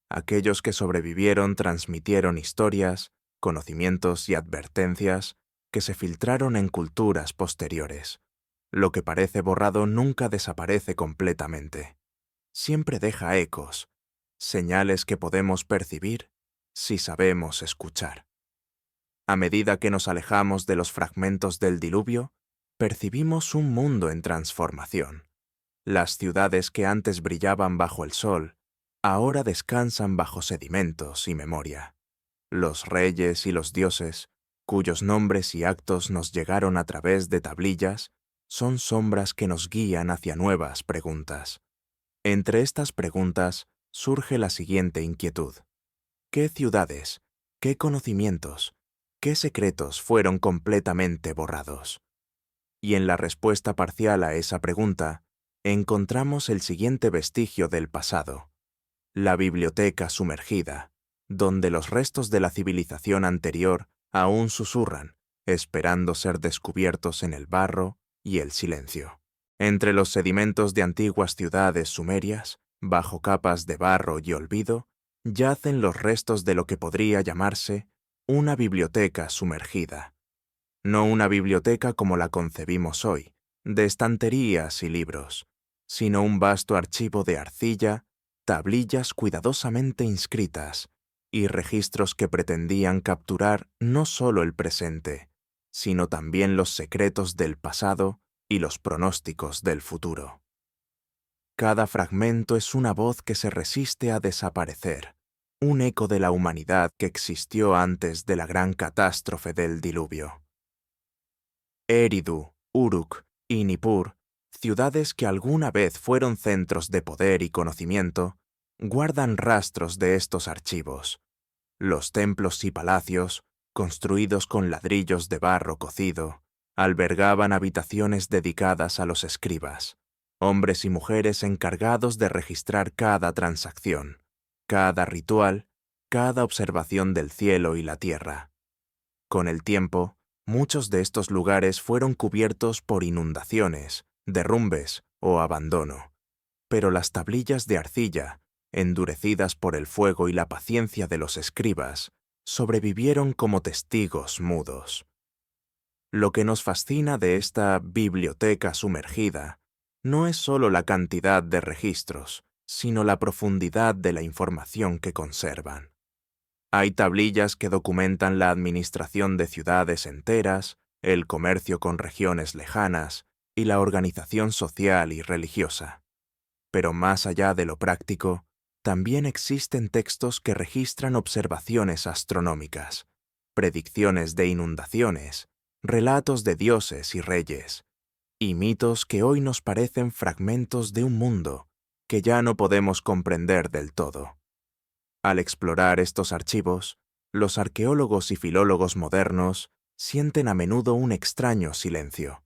Aquellos que sobrevivieron transmitieron historias, conocimientos y advertencias que se filtraron en culturas posteriores. Lo que parece borrado nunca desaparece completamente. Siempre deja ecos, señales que podemos percibir si sabemos escuchar. A medida que nos alejamos de los fragmentos del diluvio, percibimos un mundo en transformación. Las ciudades que antes brillaban bajo el sol, ahora descansan bajo sedimentos y memoria. Los reyes y los dioses, cuyos nombres y actos nos llegaron a través de tablillas, son sombras que nos guían hacia nuevas preguntas. Entre estas preguntas surge la siguiente inquietud. ¿Qué ciudades, qué conocimientos, qué secretos fueron completamente borrados? Y en la respuesta parcial a esa pregunta, encontramos el siguiente vestigio del pasado: la biblioteca sumergida, donde los restos de la civilización anterior aún susurran, esperando ser descubiertos en el barro y el silencio. Entre los sedimentos de antiguas ciudades sumerias, bajo capas de barro y olvido, yacen los restos de lo que podría llamarse una biblioteca sumergida. No una biblioteca como la concebimos hoy, de estanterías y libros, sino un vasto archivo de arcilla, tablillas cuidadosamente inscritas y registros que pretendían capturar no solo el presente, sino también los secretos del pasado y los pronósticos del futuro. Cada fragmento es una voz que se resiste a desaparecer, un eco de la humanidad que existió antes de la gran catástrofe del diluvio. Eridu, Uruk y Nippur, ciudades que alguna vez fueron centros de poder y conocimiento, guardan rastros de estos archivos. Los templos y palacios, construidos con ladrillos de barro cocido, albergaban habitaciones dedicadas a los escribas, hombres y mujeres encargados de registrar cada transacción, cada ritual, cada observación del cielo y la tierra. Con el tiempo, muchos de estos lugares fueron cubiertos por inundaciones, derrumbes o abandono, pero las tablillas de arcilla, endurecidas por el fuego y la paciencia de los escribas, sobrevivieron como testigos mudos. Lo que nos fascina de esta biblioteca sumergida no es solo la cantidad de registros, sino la profundidad de la información que conservan. Hay tablillas que documentan la administración de ciudades enteras, el comercio con regiones lejanas y la organización social y religiosa. Pero más allá de lo práctico, también existen textos que registran observaciones astronómicas, predicciones de inundaciones, relatos de dioses y reyes, y mitos que hoy nos parecen fragmentos de un mundo que ya no podemos comprender del todo. Al explorar estos archivos, los arqueólogos y filólogos modernos sienten a menudo un extraño silencio,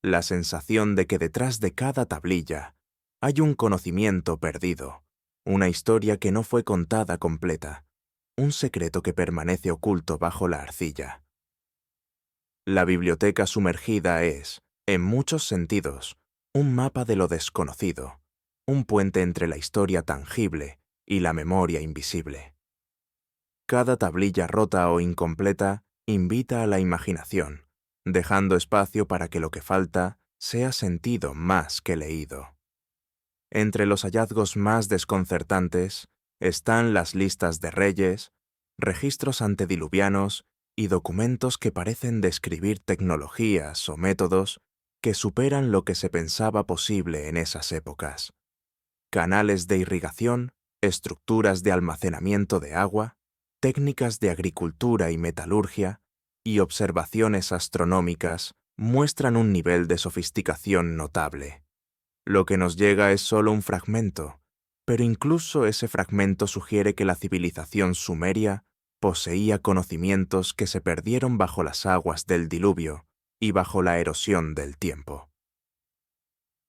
la sensación de que detrás de cada tablilla hay un conocimiento perdido, una historia que no fue contada completa, un secreto que permanece oculto bajo la arcilla. La biblioteca sumergida es, en muchos sentidos, un mapa de lo desconocido, un puente entre la historia tangible y la memoria invisible. Cada tablilla rota o incompleta invita a la imaginación, dejando espacio para que lo que falta sea sentido más que leído. Entre los hallazgos más desconcertantes están las listas de reyes, registros antediluvianos y documentos que parecen describir tecnologías o métodos que superan lo que se pensaba posible en esas épocas. Canales de irrigación, estructuras de almacenamiento de agua, técnicas de agricultura y metalurgia, y observaciones astronómicas muestran un nivel de sofisticación notable. Lo que nos llega es solo un fragmento, pero incluso ese fragmento sugiere que la civilización sumeria poseía conocimientos que se perdieron bajo las aguas del diluvio y bajo la erosión del tiempo.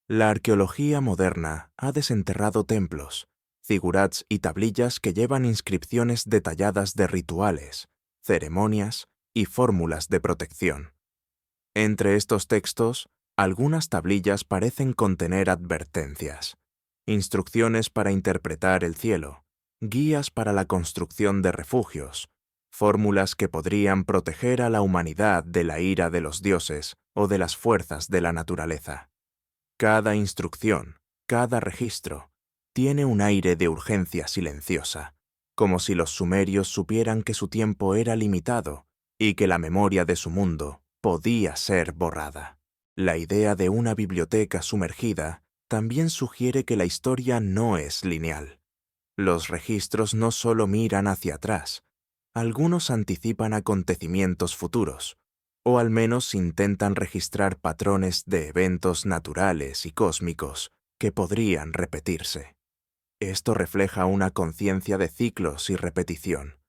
La arqueología moderna ha desenterrado templos, zigurats y tablillas que llevan inscripciones detalladas de rituales, ceremonias y fórmulas de protección. Entre estos textos, algunas tablillas parecen contener advertencias, instrucciones para interpretar el cielo, guías para la construcción de refugios, fórmulas que podrían proteger a la humanidad de la ira de los dioses o de las fuerzas de la naturaleza. Cada instrucción, cada registro, tiene un aire de urgencia silenciosa, como si los sumerios supieran que su tiempo era limitado y que la memoria de su mundo podía ser borrada. La idea de una biblioteca sumergida también sugiere que la historia no es lineal. Los registros no solo miran hacia atrás, algunos anticipan acontecimientos futuros, o al menos intentan registrar patrones de eventos naturales y cósmicos que podrían repetirse. Esto refleja una conciencia de ciclos y repetición: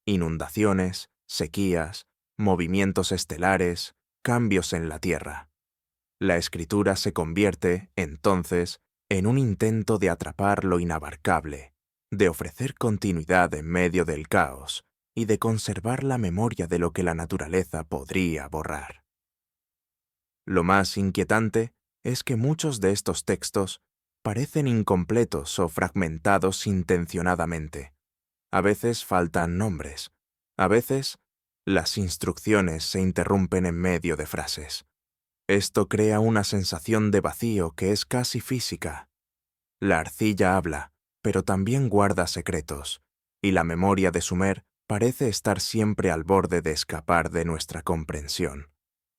inundaciones, sequías, movimientos estelares, cambios en la Tierra. La escritura se convierte, entonces, en un intento de atrapar lo inabarcable, de ofrecer continuidad en medio del caos y de conservar la memoria de lo que la naturaleza podría borrar. Lo más inquietante es que muchos de estos textos parecen incompletos o fragmentados intencionadamente. A veces faltan nombres, a veces las instrucciones se interrumpen en medio de frases. Esto crea una sensación de vacío que es casi física. La arcilla habla, pero también guarda secretos, y la memoria de Sumer parece estar siempre al borde de escapar de nuestra comprensión.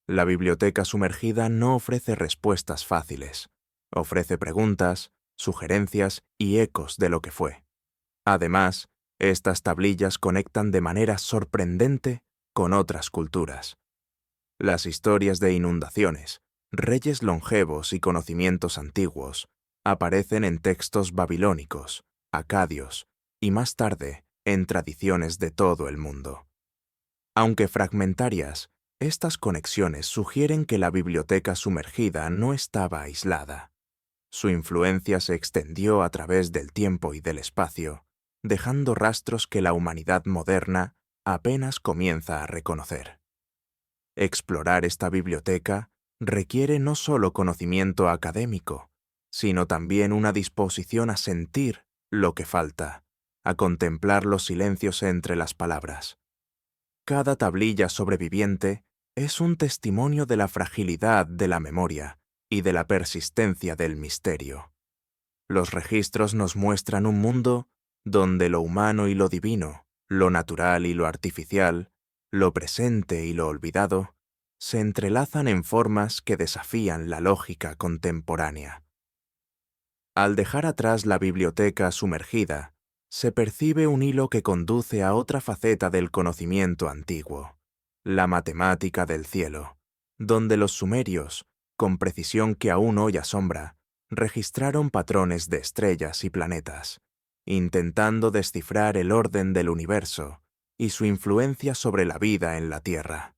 La biblioteca sumergida no ofrece respuestas fáciles, ofrece preguntas, sugerencias y ecos de lo que fue. Además, estas tablillas conectan de manera sorprendente con otras culturas. Las historias de inundaciones, reyes longevos y conocimientos antiguos aparecen en textos babilónicos, acadios y más tarde en tradiciones de todo el mundo. Aunque fragmentarias, estas conexiones sugieren que la biblioteca sumergida no estaba aislada. Su influencia se extendió a través del tiempo y del espacio, dejando rastros que la humanidad moderna apenas comienza a reconocer. Explorar esta biblioteca requiere no solo conocimiento académico, sino también una disposición a sentir lo que falta, a contemplar los silencios entre las palabras. Cada tablilla sobreviviente es un testimonio de la fragilidad de la memoria y de la persistencia del misterio. Los registros nos muestran un mundo donde lo humano y lo divino, lo natural y lo artificial, lo presente y lo olvidado, se entrelazan en formas que desafían la lógica contemporánea. Al dejar atrás la biblioteca sumergida, se percibe un hilo que conduce a otra faceta del conocimiento antiguo, la matemática del cielo, donde los sumerios, con precisión que aún hoy asombra, registraron patrones de estrellas y planetas, intentando descifrar el orden del universo y su influencia sobre la vida en la Tierra.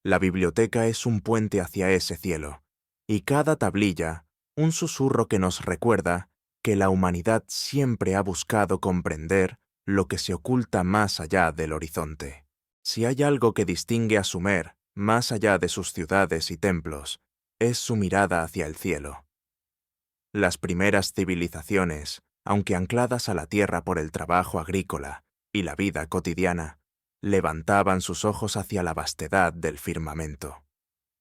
La biblioteca es un puente hacia ese cielo, y cada tablilla, un susurro que nos recuerda que la humanidad siempre ha buscado comprender lo que se oculta más allá del horizonte. Si hay algo que distingue a Sumer, más allá de sus ciudades y templos, es su mirada hacia el cielo. Las primeras civilizaciones, aunque ancladas a la tierra por el trabajo agrícola y la vida cotidiana, levantaban sus ojos hacia la vastedad del firmamento.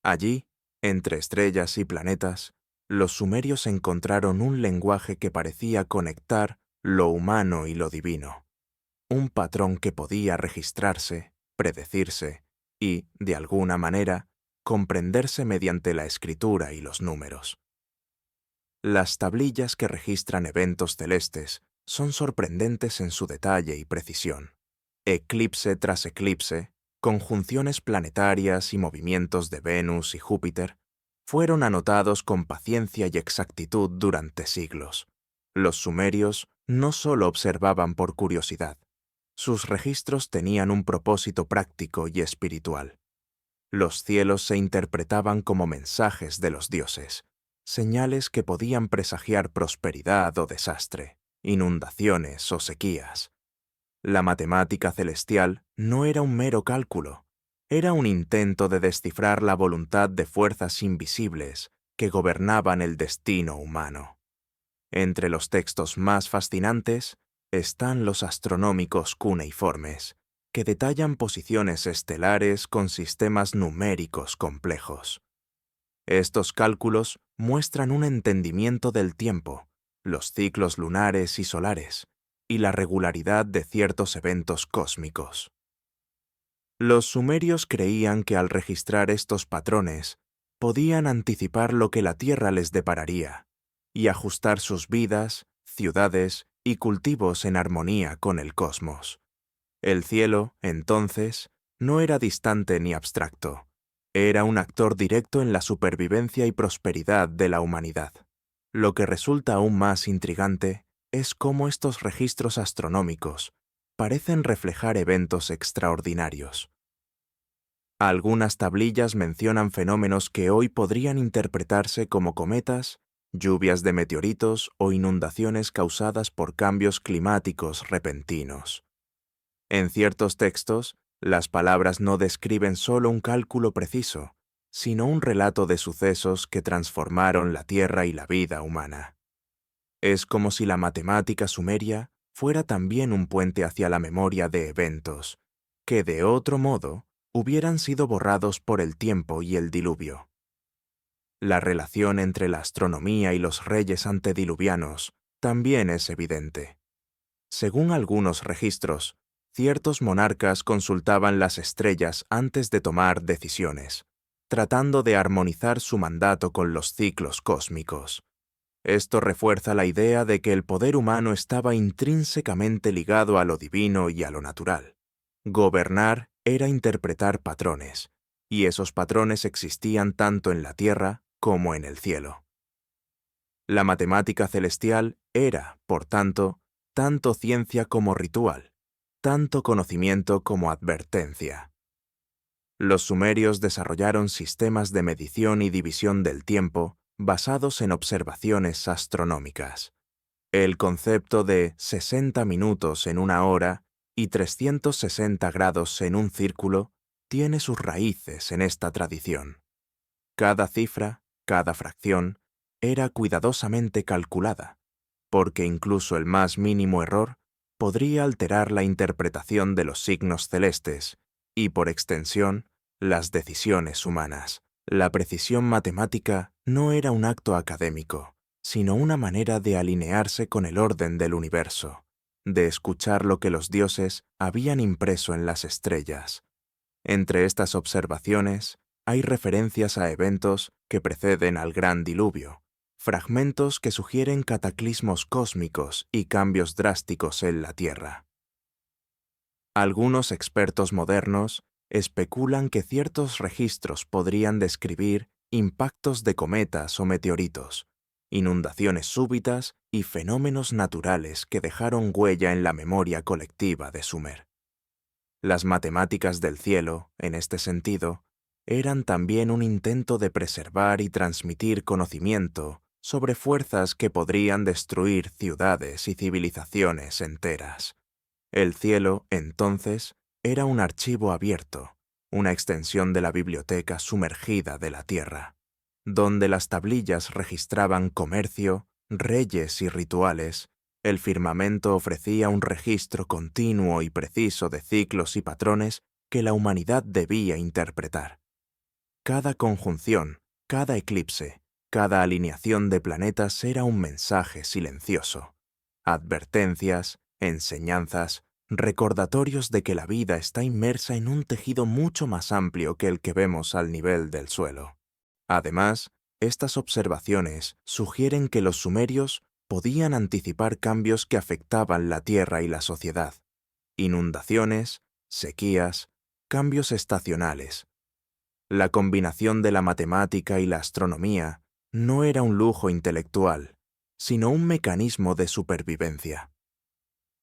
Allí, entre estrellas y planetas, los sumerios encontraron un lenguaje que parecía conectar lo humano y lo divino, un patrón que podía registrarse, predecirse y, de alguna manera, comprenderse mediante la escritura y los números. Las tablillas que registran eventos celestes son sorprendentes en su detalle y precisión. Eclipse tras eclipse, conjunciones planetarias y movimientos de Venus y Júpiter fueron anotados con paciencia y exactitud durante siglos. Los sumerios no solo observaban por curiosidad, sus registros tenían un propósito práctico y espiritual. Los cielos se interpretaban como mensajes de los dioses, señales que podían presagiar prosperidad o desastre, inundaciones o sequías. La matemática celestial no era un mero cálculo, era un intento de descifrar la voluntad de fuerzas invisibles que gobernaban el destino humano. Entre los textos más fascinantes están los astronómicos cuneiformes, que detallan posiciones estelares con sistemas numéricos complejos. Estos cálculos muestran un entendimiento del tiempo, los ciclos lunares y solares, y la regularidad de ciertos eventos cósmicos. Los sumerios creían que al registrar estos patrones, podían anticipar lo que la Tierra les depararía y ajustar sus vidas, ciudades y cultivos en armonía con el cosmos. El cielo, entonces, no era distante ni abstracto. Era un actor directo en la supervivencia y prosperidad de la humanidad. Lo que resulta aún más intrigante es cómo estos registros astronómicos parecen reflejar eventos extraordinarios. Algunas tablillas mencionan fenómenos que hoy podrían interpretarse como cometas, lluvias de meteoritos o inundaciones causadas por cambios climáticos repentinos. En ciertos textos, las palabras no describen solo un cálculo preciso, sino un relato de sucesos que transformaron la Tierra y la vida humana. Es como si la matemática sumeria fuera también un puente hacia la memoria de eventos, que de otro modo hubieran sido borrados por el tiempo y el diluvio. La relación entre la astronomía y los reyes antediluvianos también es evidente. Según algunos registros, ciertos monarcas consultaban las estrellas antes de tomar decisiones, tratando de armonizar su mandato con los ciclos cósmicos. Esto refuerza la idea de que el poder humano estaba intrínsecamente ligado a lo divino y a lo natural. Gobernar era interpretar patrones, y esos patrones existían tanto en la tierra como en el cielo. La matemática celestial era, por tanto ciencia como ritual, tanto conocimiento como advertencia. Los sumerios desarrollaron sistemas de medición y división del tiempo basados en observaciones astronómicas. El concepto de 60 minutos en una hora y 360 grados en un círculo tiene sus raíces en esta tradición. Cada cifra, cada fracción, era cuidadosamente calculada, porque incluso el más mínimo error podría alterar la interpretación de los signos celestes y, por extensión, las decisiones humanas. La precisión matemática no era un acto académico, sino una manera de alinearse con el orden del universo, de escuchar lo que los dioses habían impreso en las estrellas. Entre estas observaciones hay referencias a eventos que preceden al gran diluvio, fragmentos que sugieren cataclismos cósmicos y cambios drásticos en la Tierra. Algunos expertos modernos especulan que ciertos registros podrían describir impactos de cometas o meteoritos, inundaciones súbitas y fenómenos naturales que dejaron huella en la memoria colectiva de Sumer. Las matemáticas del cielo, en este sentido, eran también un intento de preservar y transmitir conocimiento sobre fuerzas que podrían destruir ciudades y civilizaciones enteras. El cielo, entonces, era un archivo abierto, una extensión de la biblioteca sumergida de la tierra, donde las tablillas registraban comercio, reyes y rituales. El firmamento ofrecía un registro continuo y preciso de ciclos y patrones que la humanidad debía interpretar. Cada conjunción, cada eclipse, cada alineación de planetas era un mensaje silencioso. Advertencias, enseñanzas, recordatorios de que la vida está inmersa en un tejido mucho más amplio que el que vemos al nivel del suelo. Además, estas observaciones sugieren que los sumerios podían anticipar cambios que afectaban la tierra y la sociedad. Inundaciones, sequías, cambios estacionales. La combinación de la matemática y la astronomía no era un lujo intelectual, sino un mecanismo de supervivencia.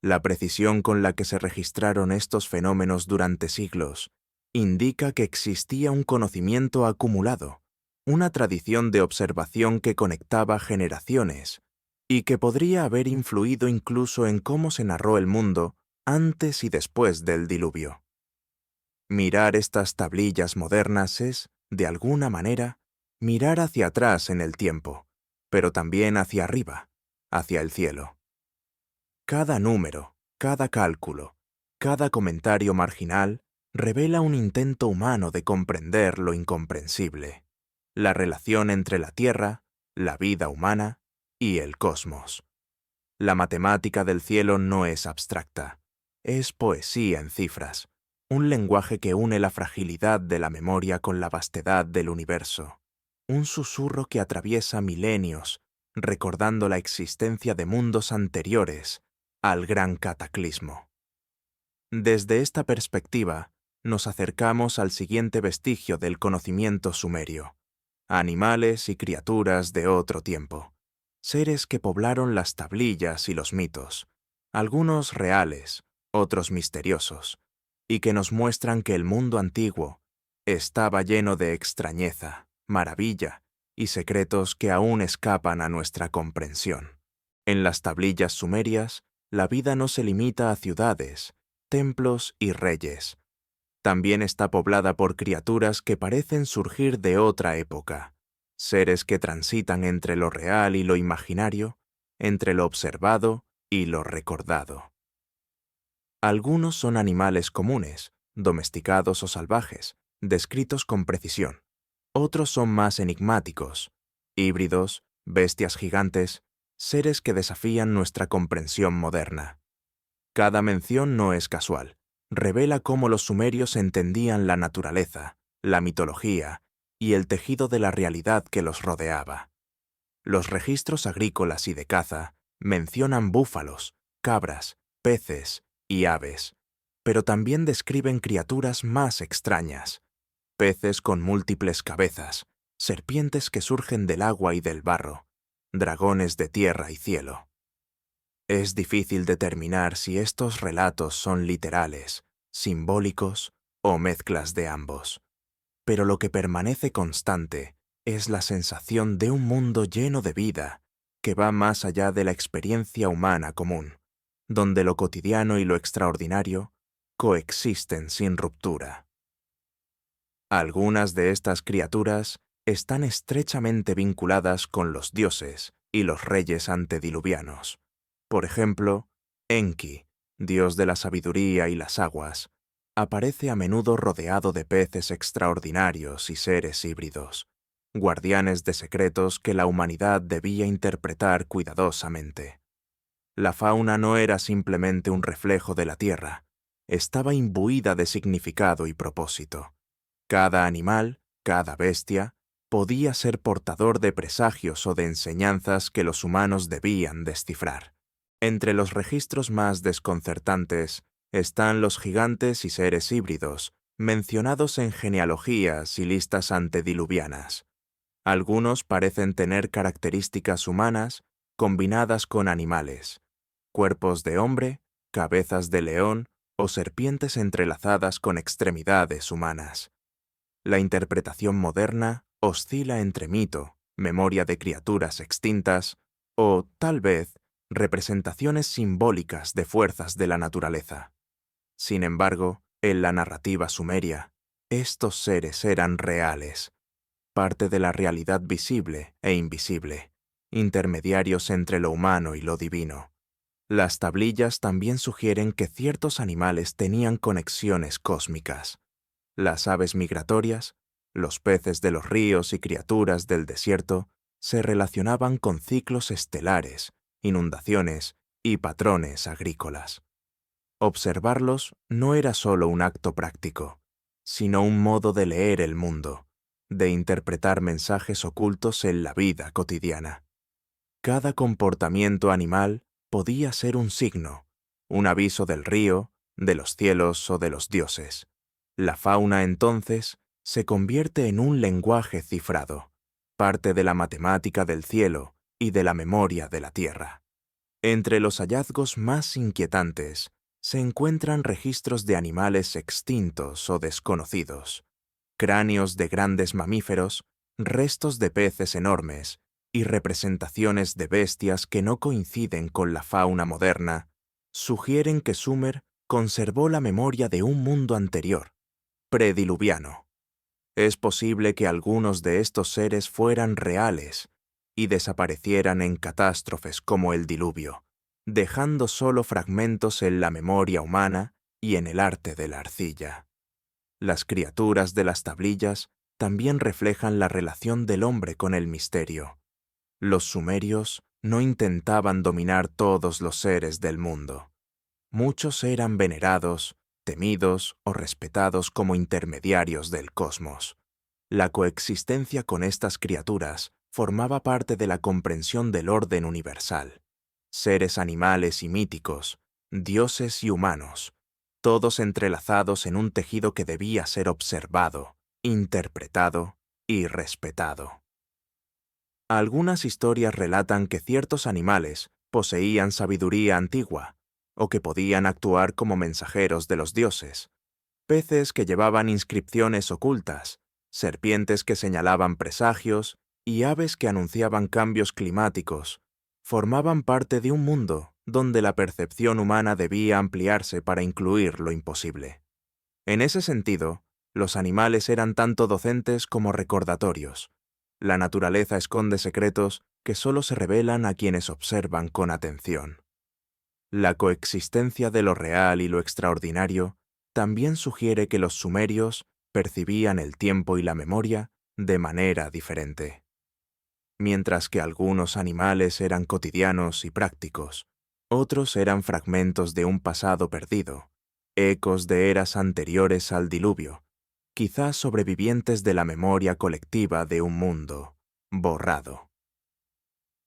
La precisión con la que se registraron estos fenómenos durante siglos indica que existía un conocimiento acumulado, una tradición de observación que conectaba generaciones y que podría haber influido incluso en cómo se narró el mundo antes y después del diluvio. Mirar estas tablillas modernas es, de alguna manera, mirar hacia atrás en el tiempo, pero también hacia arriba, hacia el cielo. Cada número, cada cálculo, cada comentario marginal revela un intento humano de comprender lo incomprensible, la relación entre la Tierra, la vida humana y el cosmos. La matemática del cielo no es abstracta, es poesía en cifras, un lenguaje que une la fragilidad de la memoria con la vastedad del universo, un susurro que atraviesa milenios, recordando la existencia de mundos anteriores al gran cataclismo. Desde esta perspectiva, nos acercamos al siguiente vestigio del conocimiento sumerio: animales y criaturas de otro tiempo, seres que poblaron las tablillas y los mitos, algunos reales, otros misteriosos, y que nos muestran que el mundo antiguo estaba lleno de extrañeza, maravilla y secretos que aún escapan a nuestra comprensión. En las tablillas sumerias, la vida no se limita a ciudades, templos y reyes. También está poblada por criaturas que parecen surgir de otra época, seres que transitan entre lo real y lo imaginario, entre lo observado y lo recordado. Algunos son animales comunes, domesticados o salvajes, descritos con precisión. Otros son más enigmáticos, híbridos, bestias gigantes, seres que desafían nuestra comprensión moderna. Cada mención no es casual. Revela cómo los sumerios entendían la naturaleza, la mitología y el tejido de la realidad que los rodeaba. Los registros agrícolas y de caza mencionan búfalos, cabras, peces y aves, pero también describen criaturas más extrañas: peces con múltiples cabezas, serpientes que surgen del agua y del barro, dragones de tierra y cielo. Es difícil determinar si estos relatos son literales, simbólicos o mezclas de ambos, pero lo que permanece constante es la sensación de un mundo lleno de vida que va más allá de la experiencia humana común, donde lo cotidiano y lo extraordinario coexisten sin ruptura. Algunas de estas criaturas están estrechamente vinculadas con los dioses y los reyes antediluvianos. Por ejemplo, Enki, dios de la sabiduría y las aguas, aparece a menudo rodeado de peces extraordinarios y seres híbridos, guardianes de secretos que la humanidad debía interpretar cuidadosamente. La fauna no era simplemente un reflejo de la tierra, estaba imbuida de significado y propósito. Cada animal, cada bestia, podía ser portador de presagios o de enseñanzas que los humanos debían descifrar. Entre los registros más desconcertantes están los gigantes y seres híbridos, mencionados en genealogías y listas antediluvianas. Algunos parecen tener características humanas combinadas con animales: cuerpos de hombre, cabezas de león o serpientes entrelazadas con extremidades humanas. La interpretación moderna oscila entre mito, memoria de criaturas extintas o, tal vez, representaciones simbólicas de fuerzas de la naturaleza. Sin embargo, en la narrativa sumeria, estos seres eran reales, parte de la realidad visible e invisible, intermediarios entre lo humano y lo divino. Las tablillas también sugieren que ciertos animales tenían conexiones cósmicas. Las aves migratorias, los peces de los ríos y criaturas del desierto se relacionaban con ciclos estelares, inundaciones y patrones agrícolas. Observarlos no era solo un acto práctico, sino un modo de leer el mundo, de interpretar mensajes ocultos en la vida cotidiana. Cada comportamiento animal podía ser un signo, un aviso del río, de los cielos o de los dioses. La fauna, entonces, se convierte en un lenguaje cifrado, parte de la matemática del cielo y de la memoria de la tierra. Entre los hallazgos más inquietantes se encuentran registros de animales extintos o desconocidos, cráneos de grandes mamíferos, restos de peces enormes y representaciones de bestias que no coinciden con la fauna moderna, sugieren que Sumer conservó la memoria de un mundo anterior, prediluviano. Es posible que algunos de estos seres fueran reales y desaparecieran en catástrofes como el diluvio, dejando solo fragmentos en la memoria humana y en el arte de la arcilla. Las criaturas de las tablillas también reflejan la relación del hombre con el misterio. Los sumerios no intentaban dominar todos los seres del mundo. Muchos eran venerados, temidos o respetados como intermediarios del cosmos. La coexistencia con estas criaturas formaba parte de la comprensión del orden universal. Seres animales y míticos, dioses y humanos, todos entrelazados en un tejido que debía ser observado, interpretado y respetado. Algunas historias relatan que ciertos animales poseían sabiduría antigua, o que podían actuar como mensajeros de los dioses, peces que llevaban inscripciones ocultas, serpientes que señalaban presagios y aves que anunciaban cambios climáticos, formaban parte de un mundo donde la percepción humana debía ampliarse para incluir lo imposible. En ese sentido, los animales eran tanto docentes como recordatorios. La naturaleza esconde secretos que solo se revelan a quienes observan con atención. La coexistencia de lo real y lo extraordinario también sugiere que los sumerios percibían el tiempo y la memoria de manera diferente. Mientras que algunos animales eran cotidianos y prácticos, otros eran fragmentos de un pasado perdido, ecos de eras anteriores al diluvio, quizás sobrevivientes de la memoria colectiva de un mundo borrado.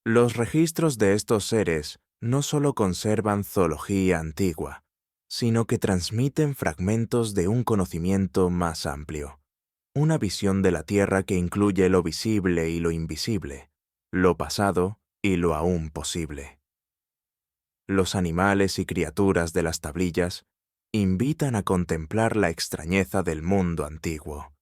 Los registros de estos seres no solo conservan zoología antigua, sino que transmiten fragmentos de un conocimiento más amplio, una visión de la Tierra que incluye lo visible y lo invisible, lo pasado y lo aún posible. Los animales y criaturas de las tablillas invitan a contemplar la extrañeza del mundo antiguo.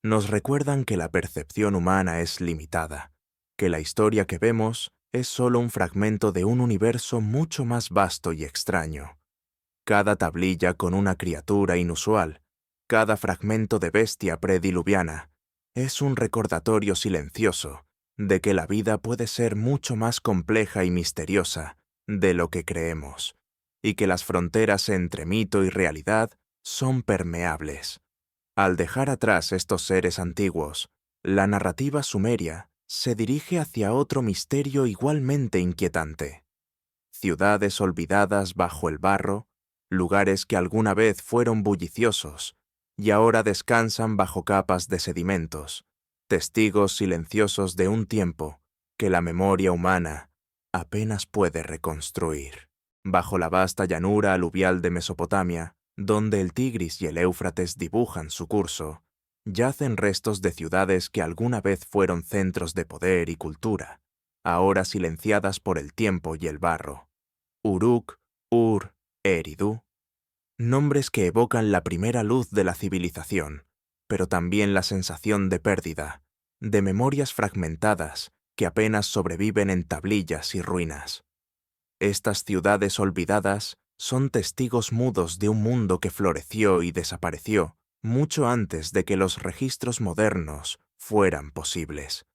Nos recuerdan que la percepción humana es limitada, que la historia que vemos es solo un fragmento de un universo mucho más vasto y extraño. Cada tablilla con una criatura inusual, cada fragmento de bestia prediluviana, es un recordatorio silencioso de que la vida puede ser mucho más compleja y misteriosa de lo que creemos, y que las fronteras entre mito y realidad son permeables. Al dejar atrás estos seres antiguos, la narrativa sumeria se dirige hacia otro misterio igualmente inquietante. Ciudades olvidadas bajo el barro, lugares que alguna vez fueron bulliciosos y ahora descansan bajo capas de sedimentos, testigos silenciosos de un tiempo que la memoria humana apenas puede reconstruir. Bajo la vasta llanura aluvial de Mesopotamia, donde el Tigris y el Éufrates dibujan su curso, yacen restos de ciudades que alguna vez fueron centros de poder y cultura, ahora silenciadas por el tiempo y el barro. Uruk, Ur, Eridu, nombres que evocan la primera luz de la civilización, pero también la sensación de pérdida, de memorias fragmentadas que apenas sobreviven en tablillas y ruinas. Estas ciudades olvidadas son testigos mudos de un mundo que floreció y desapareció mucho antes de que los registros modernos fueran posibles.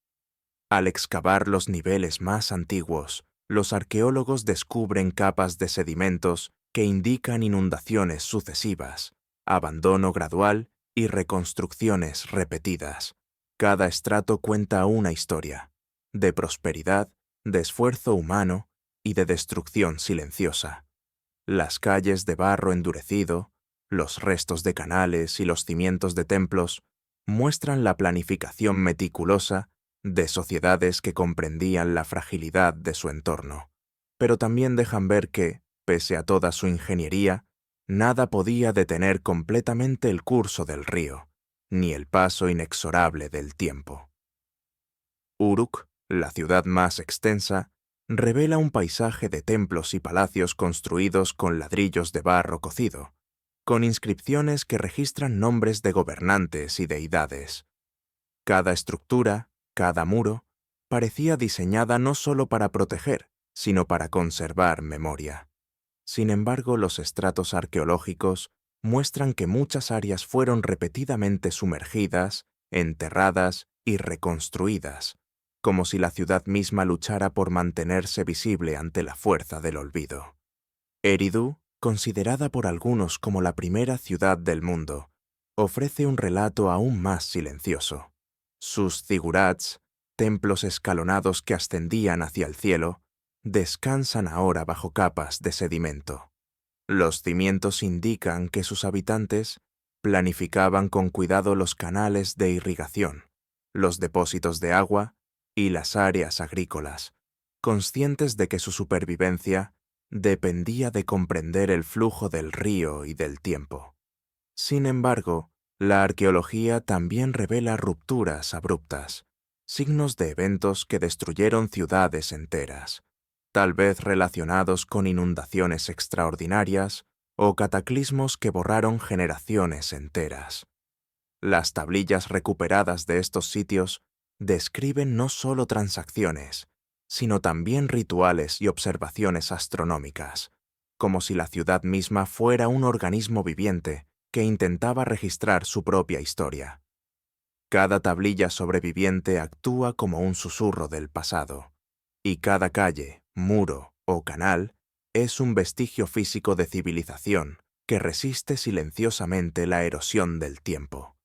Al excavar los niveles más antiguos, los arqueólogos descubren capas de sedimentos que indican inundaciones sucesivas, abandono gradual y reconstrucciones repetidas. Cada estrato cuenta una historia, de prosperidad, de esfuerzo humano y de destrucción silenciosa. Las calles de barro endurecido, los restos de canales y los cimientos de templos muestran la planificación meticulosa de sociedades que comprendían la fragilidad de su entorno, pero también dejan ver que, pese a toda su ingeniería, nada podía detener completamente el curso del río, ni el paso inexorable del tiempo. Uruk, la ciudad más extensa, revela un paisaje de templos y palacios construidos con ladrillos de barro cocido, con inscripciones que registran nombres de gobernantes y deidades. Cada estructura, cada muro, parecía diseñada no solo para proteger, sino para conservar memoria. Sin embargo, los estratos arqueológicos muestran que muchas áreas fueron repetidamente sumergidas, enterradas y reconstruidas, como si la ciudad misma luchara por mantenerse visible ante la fuerza del olvido. Eridu, considerada por algunos como la primera ciudad del mundo, ofrece un relato aún más silencioso. Sus zigurats, templos escalonados que ascendían hacia el cielo, descansan ahora bajo capas de sedimento. Los cimientos indican que sus habitantes planificaban con cuidado los canales de irrigación, los depósitos de agua y las áreas agrícolas, conscientes de que su supervivencia dependía de comprender el flujo del río y del tiempo. Sin embargo, la arqueología también revela rupturas abruptas, signos de eventos que destruyeron ciudades enteras, tal vez relacionados con inundaciones extraordinarias o cataclismos que borraron generaciones enteras. Las tablillas recuperadas de estos sitios describen no solo transacciones, sino también rituales y observaciones astronómicas, como si la ciudad misma fuera un organismo viviente que intentaba registrar su propia historia. Cada tablilla sobreviviente actúa como un susurro del pasado, y cada calle, muro o canal es un vestigio físico de civilización que resiste silenciosamente la erosión del tiempo.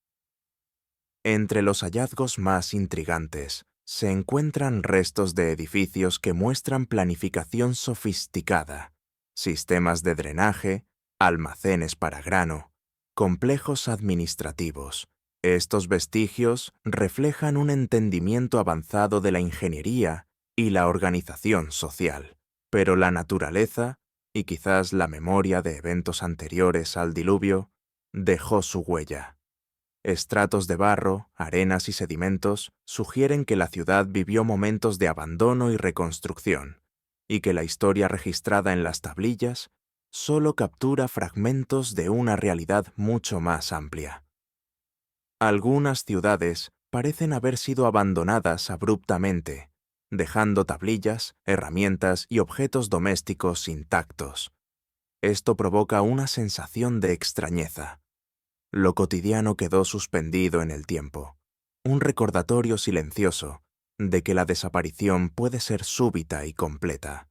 Entre los hallazgos más intrigantes se encuentran restos de edificios que muestran planificación sofisticada, sistemas de drenaje, almacenes para grano, complejos administrativos. Estos vestigios reflejan un entendimiento avanzado de la ingeniería y la organización social, pero la naturaleza, y quizás la memoria de eventos anteriores al diluvio, dejó su huella. Estratos de barro, arenas y sedimentos sugieren que la ciudad vivió momentos de abandono y reconstrucción, y que la historia registrada en las tablillas solo captura fragmentos de una realidad mucho más amplia. Algunas ciudades parecen haber sido abandonadas abruptamente, dejando tablillas, herramientas y objetos domésticos intactos. Esto provoca una sensación de extrañeza. Lo cotidiano quedó suspendido en el tiempo, un recordatorio silencioso de que la desaparición puede ser súbita y completa.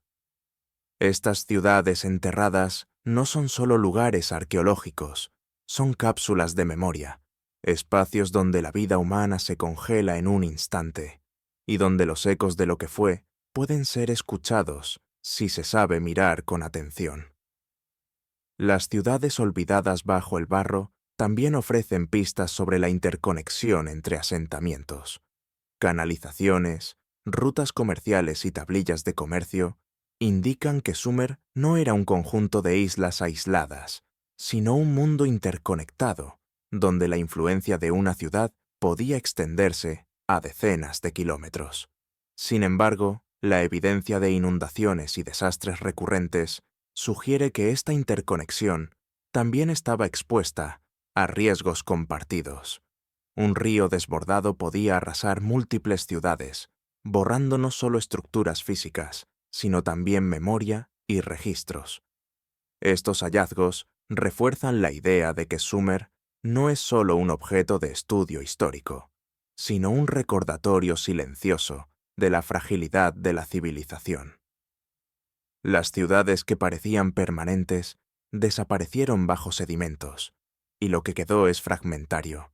Estas ciudades enterradas no son solo lugares arqueológicos, son cápsulas de memoria, espacios donde la vida humana se congela en un instante, y donde los ecos de lo que fue pueden ser escuchados si se sabe mirar con atención. Las ciudades olvidadas bajo el barro también ofrecen pistas sobre la interconexión entre asentamientos. Canalizaciones, rutas comerciales y tablillas de comercio indican que Sumer no era un conjunto de islas aisladas, sino un mundo interconectado, donde la influencia de una ciudad podía extenderse a decenas de kilómetros. Sin embargo, la evidencia de inundaciones y desastres recurrentes sugiere que esta interconexión también estaba expuesta a riesgos compartidos. Un río desbordado podía arrasar múltiples ciudades, borrando no solo estructuras físicas, sino también memoria y registros. Estos hallazgos refuerzan la idea de que Sumer no es solo un objeto de estudio histórico, sino un recordatorio silencioso de la fragilidad de la civilización. Las ciudades que parecían permanentes desaparecieron bajo sedimentos, y lo que quedó es fragmentario.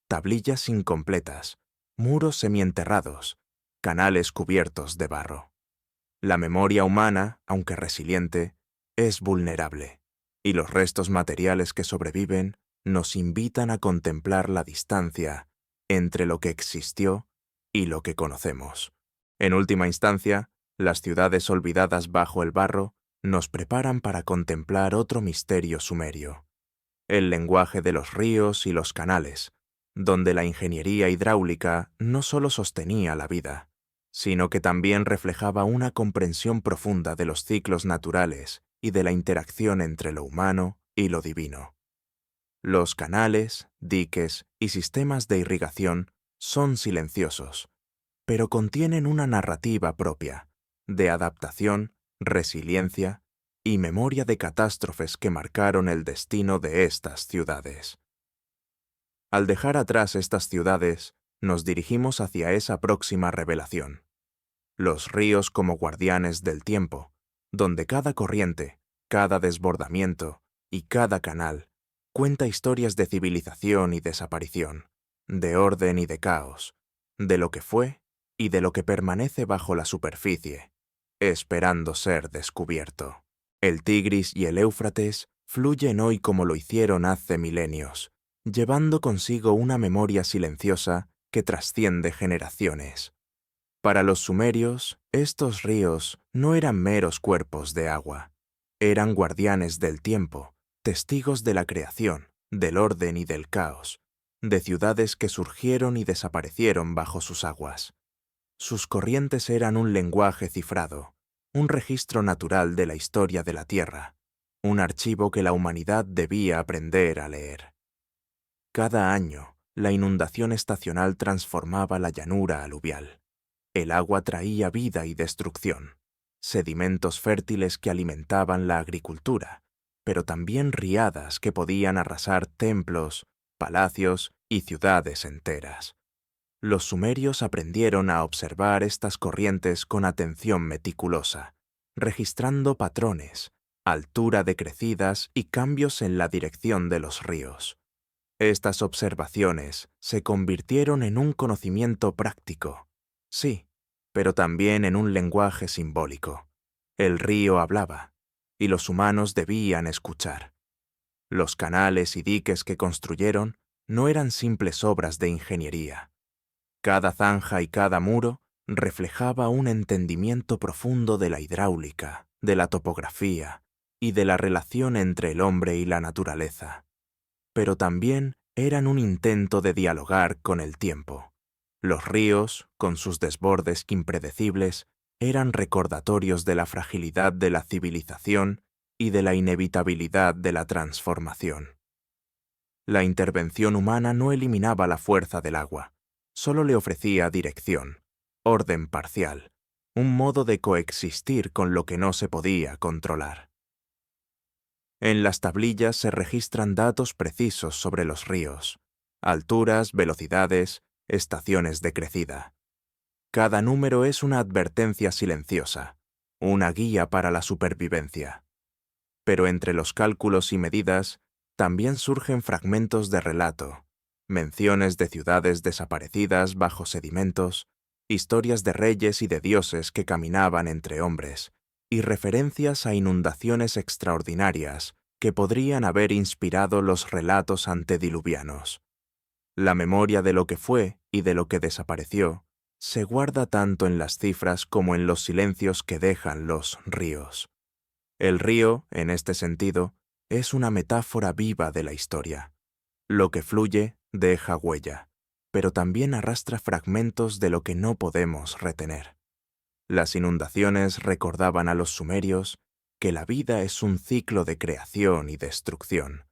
Tablillas incompletas, muros semienterrados, canales cubiertos de barro. La memoria humana, aunque resiliente, es vulnerable, y los restos materiales que sobreviven nos invitan a contemplar la distancia entre lo que existió y lo que conocemos. En última instancia, las ciudades olvidadas bajo el barro nos preparan para contemplar otro misterio sumerio: el lenguaje de los ríos y los canales, donde la ingeniería hidráulica no solo sostenía la vida, sino que también reflejaba una comprensión profunda de los ciclos naturales y de la interacción entre lo humano y lo divino. Los canales, diques y sistemas de irrigación son silenciosos, pero contienen una narrativa propia, de adaptación, resiliencia y memoria de catástrofes que marcaron el destino de estas ciudades. Al dejar atrás estas ciudades, nos dirigimos hacia esa próxima revelación: los ríos como guardianes del tiempo, donde cada corriente, cada desbordamiento y cada canal cuenta historias de civilización y desaparición, de orden y de caos, de lo que fue y de lo que permanece bajo la superficie, esperando ser descubierto. El Tigris y el Éufrates fluyen hoy como lo hicieron hace milenios, llevando consigo una memoria silenciosa que trasciende generaciones. Para los sumerios, estos ríos no eran meros cuerpos de agua, eran guardianes del tiempo, testigos de la creación, del orden y del caos, de ciudades que surgieron y desaparecieron bajo sus aguas. Sus corrientes eran un lenguaje cifrado, un registro natural de la historia de la Tierra, un archivo que la humanidad debía aprender a leer. Cada año, la inundación estacional transformaba la llanura aluvial. El agua traía vida y destrucción, sedimentos fértiles que alimentaban la agricultura, pero también riadas que podían arrasar templos, palacios y ciudades enteras. Los sumerios aprendieron a observar estas corrientes con atención meticulosa, registrando patrones, altura de crecidas y cambios en la dirección de los ríos. Estas observaciones se convirtieron en un conocimiento práctico, sí, pero también en un lenguaje simbólico. El río hablaba, y los humanos debían escuchar. Los canales y diques que construyeron no eran simples obras de ingeniería. Cada zanja y cada muro reflejaba un entendimiento profundo de la hidráulica, de la topografía y de la relación entre el hombre y la naturaleza. Pero también eran un intento de dialogar con el tiempo. Los ríos, con sus desbordes impredecibles, eran recordatorios de la fragilidad de la civilización y de la inevitabilidad de la transformación. La intervención humana no eliminaba la fuerza del agua, solo le ofrecía dirección, orden parcial, un modo de coexistir con lo que no se podía controlar. En las tablillas se registran datos precisos sobre los ríos, alturas, velocidades, estaciones de crecida. Cada número es una advertencia silenciosa, una guía para la supervivencia. Pero entre los cálculos y medidas también surgen fragmentos de relato, menciones de ciudades desaparecidas bajo sedimentos, historias de reyes y de dioses que caminaban entre hombres, y referencias a inundaciones extraordinarias que podrían haber inspirado los relatos antediluvianos. La memoria de lo que fue y de lo que desapareció se guarda tanto en las cifras como en los silencios que dejan los ríos. El río, en este sentido, es una metáfora viva de la historia. Lo que fluye deja huella, pero también arrastra fragmentos de lo que no podemos retener. Las inundaciones recordaban a los sumerios que la vida es un ciclo de creación y destrucción,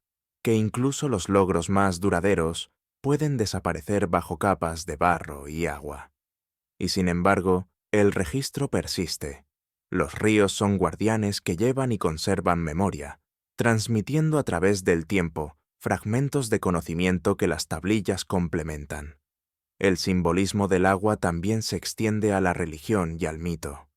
que incluso los logros más duraderos pueden desaparecer bajo capas de barro y agua. Y sin embargo, el registro persiste. Los ríos son guardianes que llevan y conservan memoria, transmitiendo a través del tiempo fragmentos de conocimiento que las tablillas complementan. El simbolismo del agua también se extiende a la religión y al mito.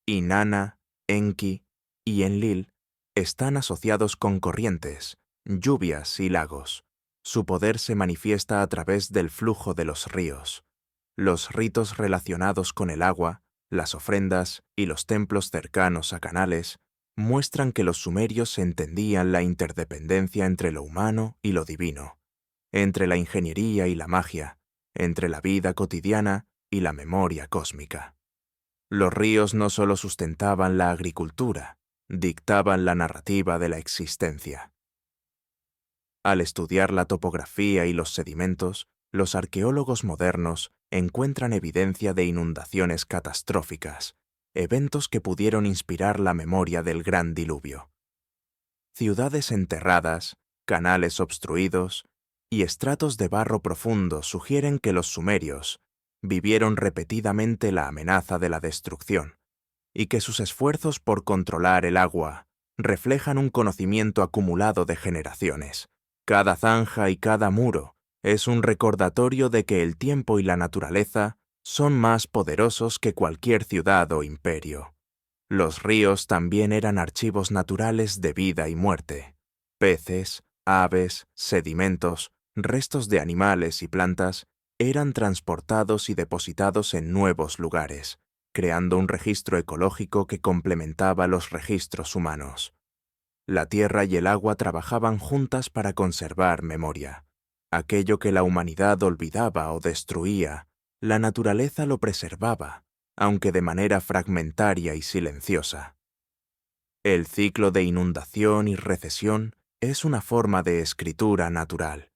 Inanna, Enki y Enlil están asociados con corrientes, lluvias y lagos. Su poder se manifiesta a través del flujo de los ríos. Los ritos relacionados con el agua, las ofrendas y los templos cercanos a canales muestran que los sumerios entendían la interdependencia entre lo humano y lo divino, entre la ingeniería y la magia, entre la vida cotidiana y la memoria cósmica. Los ríos no solo sustentaban la agricultura, dictaban la narrativa de la existencia. Al estudiar la topografía y los sedimentos, los arqueólogos modernos encuentran evidencia de inundaciones catastróficas, eventos que pudieron inspirar la memoria del gran diluvio. Ciudades enterradas, canales obstruidos y estratos de barro profundo sugieren que los sumerios vivieron repetidamente la amenaza de la destrucción y que sus esfuerzos por controlar el agua reflejan un conocimiento acumulado de generaciones. Cada zanja y cada muro es un recordatorio de que el tiempo y la naturaleza son más poderosos que cualquier ciudad o imperio. Los ríos también eran archivos naturales de vida y muerte. Peces, aves, sedimentos, restos de animales y plantas eran transportados y depositados en nuevos lugares, creando un registro ecológico que complementaba los registros humanos. La tierra y el agua trabajaban juntas para conservar memoria. Aquello que la humanidad olvidaba o destruía, la naturaleza lo preservaba, aunque de manera fragmentaria y silenciosa. El ciclo de inundación y recesión es una forma de escritura natural,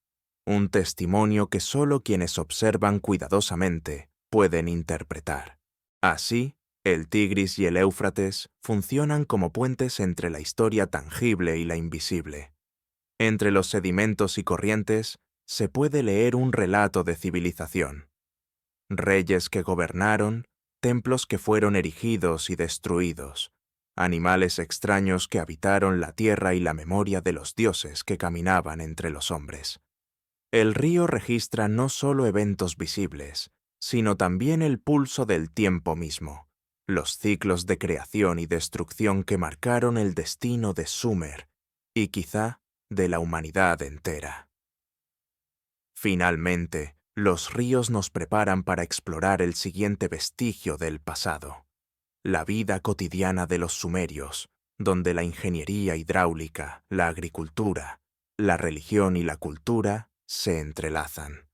un testimonio que solo quienes observan cuidadosamente pueden interpretar. Así, el Tigris y el Éufrates funcionan como puentes entre la historia tangible y la invisible. Entre los sedimentos y corrientes se puede leer un relato de civilización. Reyes que gobernaron, templos que fueron erigidos y destruidos, animales extraños que habitaron la tierra y la memoria de los dioses que caminaban entre los hombres. El río registra no solo eventos visibles, sino también el pulso del tiempo mismo, los ciclos de creación y destrucción que marcaron el destino de Sumer y quizá de la humanidad entera. Finalmente, los ríos nos preparan para explorar el siguiente vestigio del pasado, la vida cotidiana de los sumerios, donde la ingeniería hidráulica, la agricultura, la religión y la cultura se entrelazan.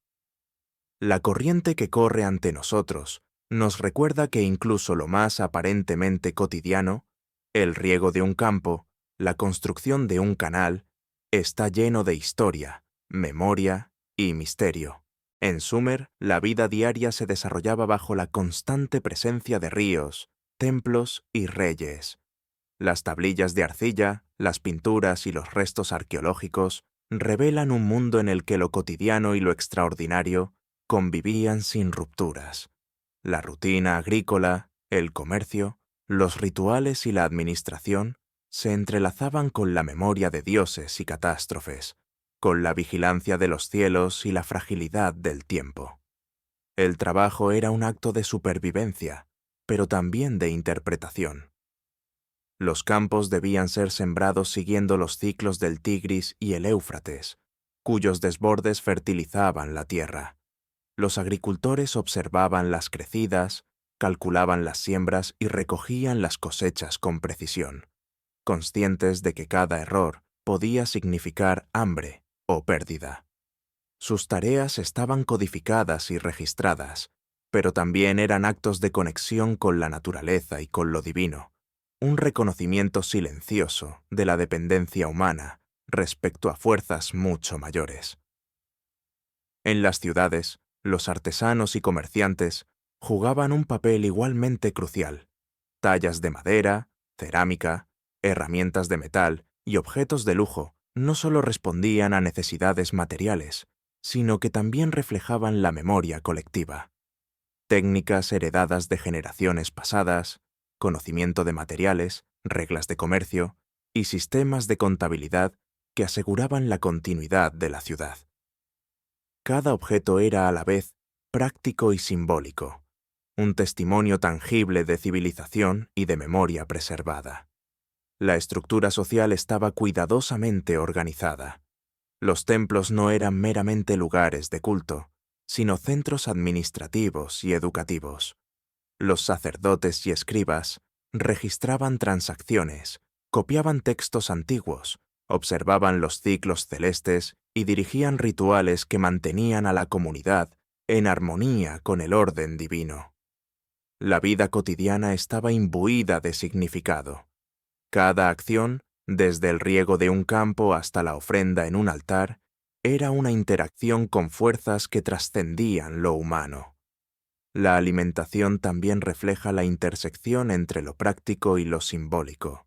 La corriente que corre ante nosotros nos recuerda que incluso lo más aparentemente cotidiano, el riego de un campo, la construcción de un canal, está lleno de historia, memoria y misterio. En Sumer, la vida diaria se desarrollaba bajo la constante presencia de ríos, templos y reyes. Las tablillas de arcilla, las pinturas y los restos arqueológicos revelan un mundo en el que lo cotidiano y lo extraordinario convivían sin rupturas. La rutina agrícola, el comercio, los rituales y la administración se entrelazaban con la memoria de dioses y catástrofes, con la vigilancia de los cielos y la fragilidad del tiempo. El trabajo era un acto de supervivencia, pero también de interpretación. Los campos debían ser sembrados siguiendo los ciclos del Tigris y el Éufrates, cuyos desbordes fertilizaban la tierra. Los agricultores observaban las crecidas, calculaban las siembras y recogían las cosechas con precisión, conscientes de que cada error podía significar hambre o pérdida. Sus tareas estaban codificadas y registradas, pero también eran actos de conexión con la naturaleza y con lo divino, un reconocimiento silencioso de la dependencia humana respecto a fuerzas mucho mayores. En las ciudades, los artesanos y comerciantes jugaban un papel igualmente crucial. Tallas de madera, cerámica, herramientas de metal y objetos de lujo no solo respondían a necesidades materiales, sino que también reflejaban la memoria colectiva. Técnicas heredadas de generaciones pasadas, conocimiento de materiales, reglas de comercio y sistemas de contabilidad que aseguraban la continuidad de la ciudad. Cada objeto era a la vez práctico y simbólico, un testimonio tangible de civilización y de memoria preservada. La estructura social estaba cuidadosamente organizada. Los templos no eran meramente lugares de culto, sino centros administrativos y educativos. Los sacerdotes y escribas registraban transacciones, copiaban textos antiguos, observaban los ciclos celestes y dirigían rituales que mantenían a la comunidad en armonía con el orden divino. La vida cotidiana estaba imbuida de significado. Cada acción, desde el riego de un campo hasta la ofrenda en un altar, era una interacción con fuerzas que trascendían lo humano. La alimentación también refleja la intersección entre lo práctico y lo simbólico.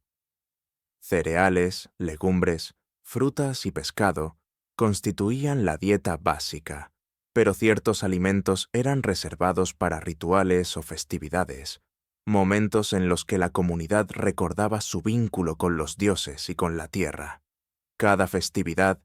Cereales, legumbres, frutas y pescado constituían la dieta básica, pero ciertos alimentos eran reservados para rituales o festividades, momentos en los que la comunidad recordaba su vínculo con los dioses y con la tierra. Cada festividad,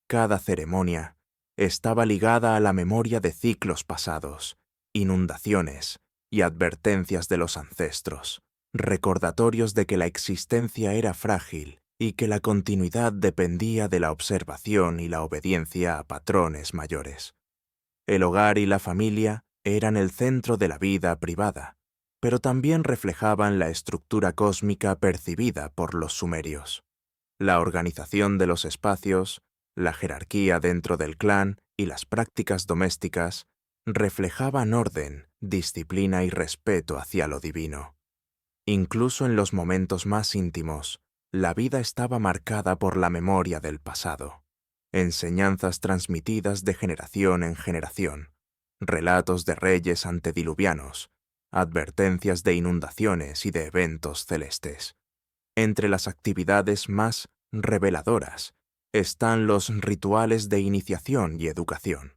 cada ceremonia, estaba ligada a la memoria de ciclos pasados, inundaciones y advertencias de los ancestros, recordatorios de que la existencia era frágil y que la continuidad dependía de la observación y la obediencia a patrones mayores. El hogar y la familia eran el centro de la vida privada, pero también reflejaban la estructura cósmica percibida por los sumerios. La organización de los espacios, la jerarquía dentro del clan y las prácticas domésticas reflejaban orden, disciplina y respeto hacia lo divino. Incluso en los momentos más íntimos, la vida estaba marcada por la memoria del pasado, enseñanzas transmitidas de generación en generación, relatos de reyes antediluvianos, advertencias de inundaciones y de eventos celestes. Entre las actividades más reveladoras están los rituales de iniciación y educación.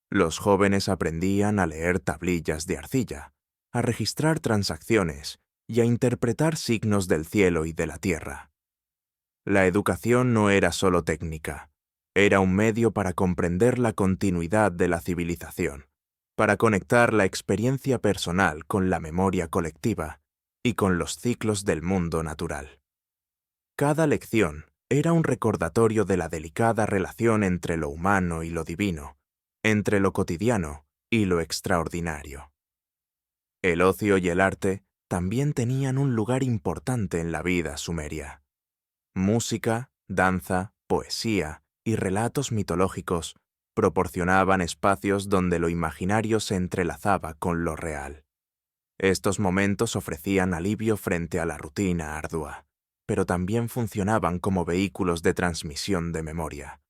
Los jóvenes aprendían a leer tablillas de arcilla, a registrar transacciones y a interpretar signos del cielo y de la tierra. La educación no era solo técnica, era un medio para comprender la continuidad de la civilización, para conectar la experiencia personal con la memoria colectiva y con los ciclos del mundo natural. Cada lección era un recordatorio de la delicada relación entre lo humano y lo divino, entre lo cotidiano y lo extraordinario. El ocio y el arte también tenían un lugar importante en la vida sumeria. Música, danza, poesía y relatos mitológicos proporcionaban espacios donde lo imaginario se entrelazaba con lo real. Estos momentos ofrecían alivio frente a la rutina ardua, pero también funcionaban como vehículos de transmisión de memoria.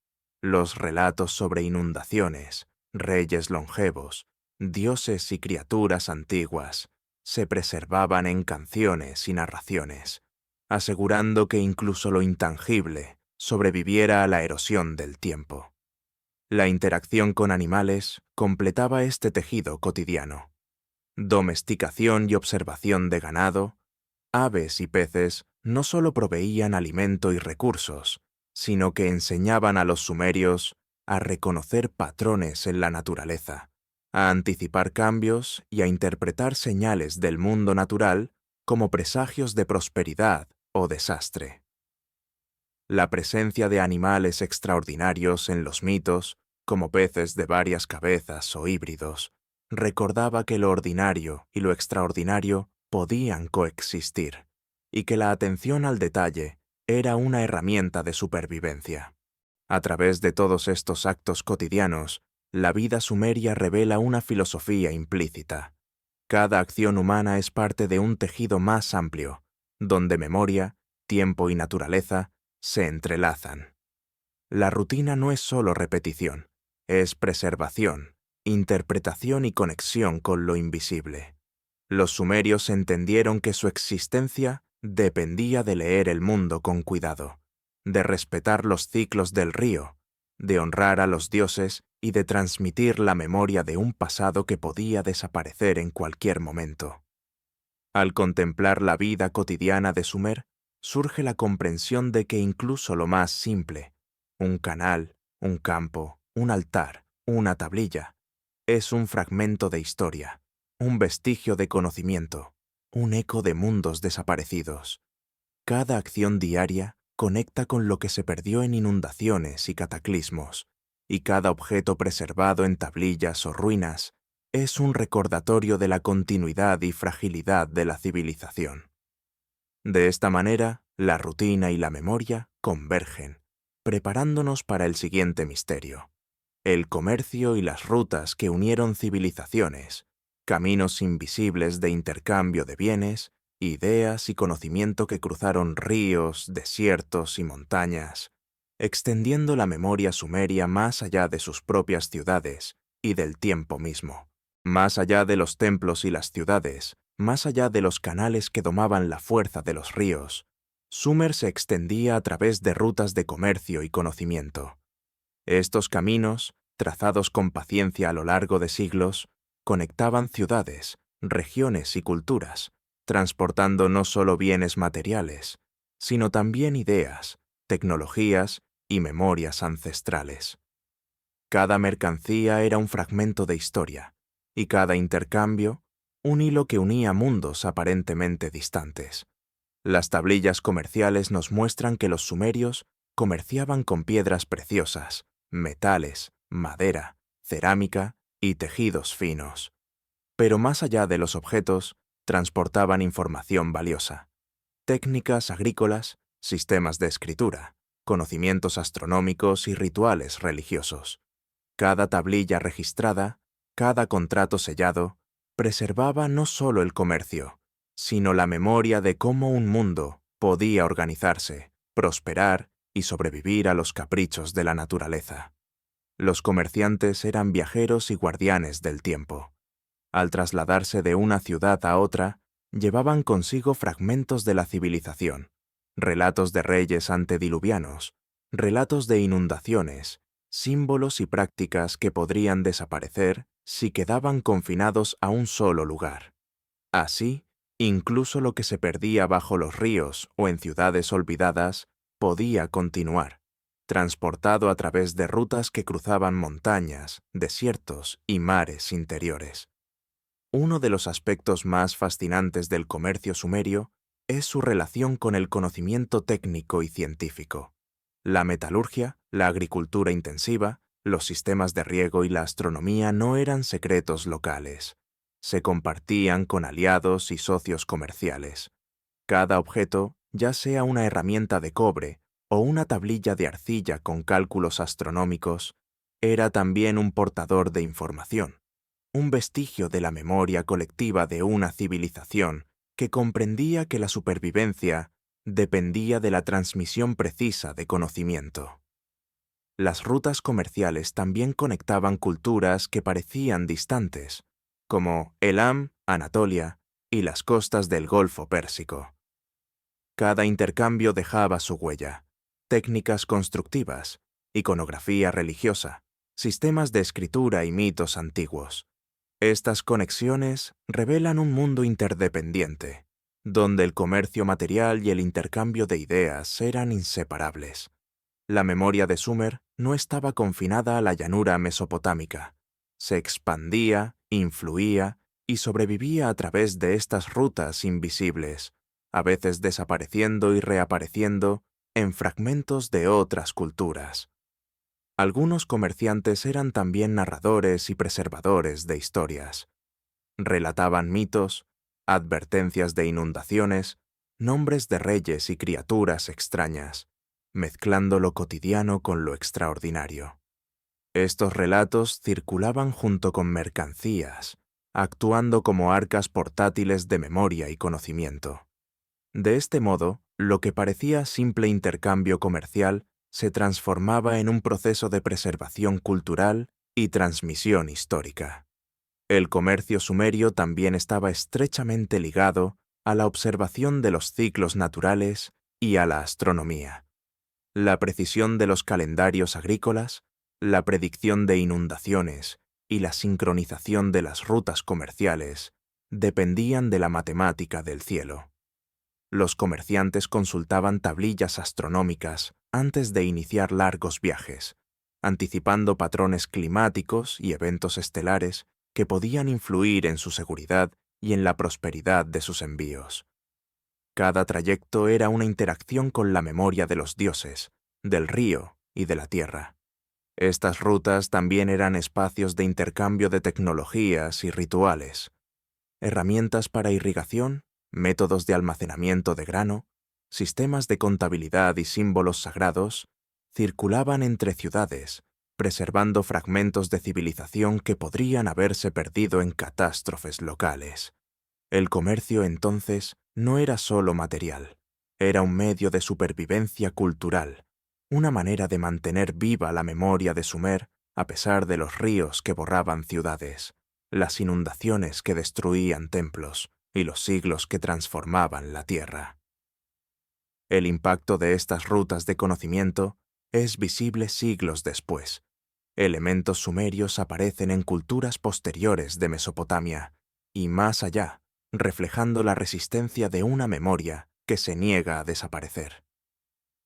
Los relatos sobre inundaciones, reyes longevos, dioses y criaturas antiguas se preservaban en canciones y narraciones, asegurando que incluso lo intangible sobreviviera a la erosión del tiempo. La interacción con animales completaba este tejido cotidiano. Domesticación y observación de ganado, aves y peces no solo proveían alimento y recursos, sino que enseñaban a los sumerios a reconocer patrones en la naturaleza, a anticipar cambios y a interpretar señales del mundo natural como presagios de prosperidad o desastre. La presencia de animales extraordinarios en los mitos, como peces de varias cabezas o híbridos, recordaba que lo ordinario y lo extraordinario podían coexistir, y que la atención al detalle era una herramienta de supervivencia. A través de todos estos actos cotidianos, la vida sumeria revela una filosofía implícita. Cada acción humana es parte de un tejido más amplio, donde memoria, tiempo y naturaleza se entrelazan. La rutina no es solo repetición, es preservación, interpretación y conexión con lo invisible. Los sumerios entendieron que su existencia dependía de leer el mundo con cuidado, de respetar los ciclos del río, de honrar a los dioses y de transmitir la memoria de un pasado que podía desaparecer en cualquier momento. Al contemplar la vida cotidiana de Sumer, surge la comprensión de que incluso lo más simple, un canal, un campo, un altar, una tablilla, es un fragmento de historia, un vestigio de conocimiento, un eco de mundos desaparecidos. Cada acción diaria conecta con lo que se perdió en inundaciones y cataclismos, y cada objeto preservado en tablillas o ruinas es un recordatorio de la continuidad y fragilidad de la civilización. De esta manera, la rutina y la memoria convergen, preparándonos para el siguiente misterio: el comercio y las rutas que unieron civilizaciones, caminos invisibles de intercambio de bienes, ideas y conocimiento que cruzaron ríos, desiertos y montañas, extendiendo la memoria sumeria más allá de sus propias ciudades y del tiempo mismo, más allá de los templos y las ciudades, más allá de los canales que domaban la fuerza de los ríos. Sumer se extendía a través de rutas de comercio y conocimiento. Estos caminos, trazados con paciencia a lo largo de siglos, conectaban ciudades, regiones y culturas, transportando no solo bienes materiales, sino también ideas, tecnologías y memorias ancestrales. Cada mercancía era un fragmento de historia, y cada intercambio, un hilo que unía mundos aparentemente distantes. Las tablillas comerciales nos muestran que los sumerios comerciaban con piedras preciosas, metales, madera, cerámica y tejidos finos. Pero más allá de los objetos, transportaban información valiosa, técnicas agrícolas sistemas de escritura, conocimientos astronómicos y rituales religiosos. Cada tablilla registrada, cada contrato sellado, preservaba no solo el comercio, sino la memoria de cómo un mundo podía organizarse, prosperar y sobrevivir a los caprichos de la naturaleza. Los comerciantes eran viajeros y guardianes del tiempo. Al trasladarse de una ciudad a otra, llevaban consigo fragmentos de la civilización, relatos de reyes antediluvianos, relatos de inundaciones, símbolos y prácticas que podrían desaparecer si quedaban confinados a un solo lugar. Así, incluso lo que se perdía bajo los ríos o en ciudades olvidadas podía continuar, transportado a través de rutas que cruzaban montañas, desiertos y mares interiores. Uno de los aspectos más fascinantes del comercio sumerio es su relación con el conocimiento técnico y científico. La metalurgia, la agricultura intensiva, los sistemas de riego y la astronomía no eran secretos locales. Se compartían con aliados y socios comerciales. Cada objeto, ya sea una herramienta de cobre o una tablilla de arcilla con cálculos astronómicos, era también un portador de información, un vestigio de la memoria colectiva de una civilización que comprendía que la supervivencia dependía de la transmisión precisa de conocimiento. Las rutas comerciales también conectaban culturas que parecían distantes, como Elam, Anatolia y las costas del Golfo Pérsico. Cada intercambio dejaba su huella, técnicas constructivas, iconografía religiosa, sistemas de escritura y mitos antiguos. Estas conexiones revelan un mundo interdependiente, donde el comercio material y el intercambio de ideas eran inseparables. La memoria de Sumer no estaba confinada a la llanura mesopotámica. Se expandía, influía y sobrevivía a través de estas rutas invisibles, a veces desapareciendo y reapareciendo en fragmentos de otras culturas. Algunos comerciantes eran también narradores y preservadores de historias. Relataban mitos, advertencias de inundaciones, nombres de reyes y criaturas extrañas, mezclando lo cotidiano con lo extraordinario. Estos relatos circulaban junto con mercancías, actuando como arcas portátiles de memoria y conocimiento. De este modo, lo que parecía simple intercambio comercial se transformaba en un proceso de preservación cultural y transmisión histórica. El comercio sumerio también estaba estrechamente ligado a la observación de los ciclos naturales y a la astronomía. La precisión de los calendarios agrícolas, la predicción de inundaciones y la sincronización de las rutas comerciales dependían de la matemática del cielo. Los comerciantes consultaban tablillas astronómicas antes de iniciar largos viajes, anticipando patrones climáticos y eventos estelares que podían influir en su seguridad y en la prosperidad de sus envíos. Cada trayecto era una interacción con la memoria de los dioses, del río y de la tierra. Estas rutas también eran espacios de intercambio de tecnologías y rituales, herramientas para irrigación, métodos de almacenamiento de grano, sistemas de contabilidad y símbolos sagrados, circulaban entre ciudades, preservando fragmentos de civilización que podrían haberse perdido en catástrofes locales. El comercio entonces no era solo material, era un medio de supervivencia cultural, una manera de mantener viva la memoria de Sumer a pesar de los ríos que borraban ciudades, las inundaciones que destruían templos y los siglos que transformaban la tierra. El impacto de estas rutas de conocimiento es visible siglos después. Elementos sumerios aparecen en culturas posteriores de Mesopotamia y más allá, reflejando la resistencia de una memoria que se niega a desaparecer.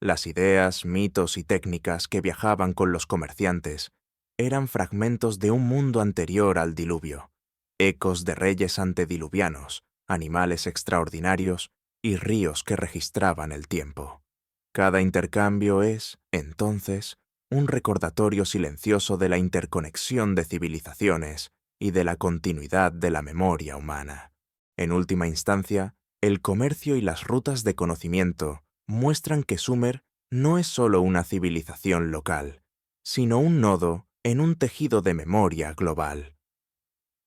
Las ideas, mitos y técnicas que viajaban con los comerciantes eran fragmentos de un mundo anterior al diluvio, ecos de reyes antediluvianos, animales extraordinarios y ríos que registraban el tiempo. Cada intercambio es, entonces, un recordatorio silencioso de la interconexión de civilizaciones y de la continuidad de la memoria humana. En última instancia, el comercio y las rutas de conocimiento muestran que Sumer no es solo una civilización local, sino un nodo en un tejido de memoria global.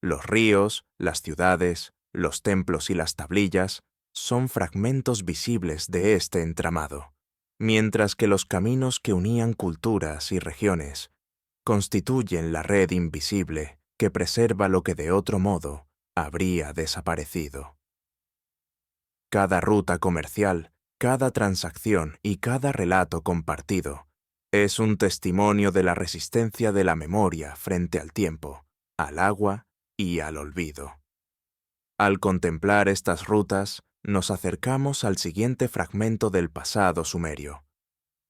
Los ríos, las ciudades, los templos y las tablillas son fragmentos visibles de este entramado, mientras que los caminos que unían culturas y regiones constituyen la red invisible que preserva lo que de otro modo habría desaparecido. Cada ruta comercial, cada transacción y cada relato compartido es un testimonio de la resistencia de la memoria frente al tiempo, al agua y al olvido. Al contemplar estas rutas, nos acercamos al siguiente fragmento del pasado sumerio: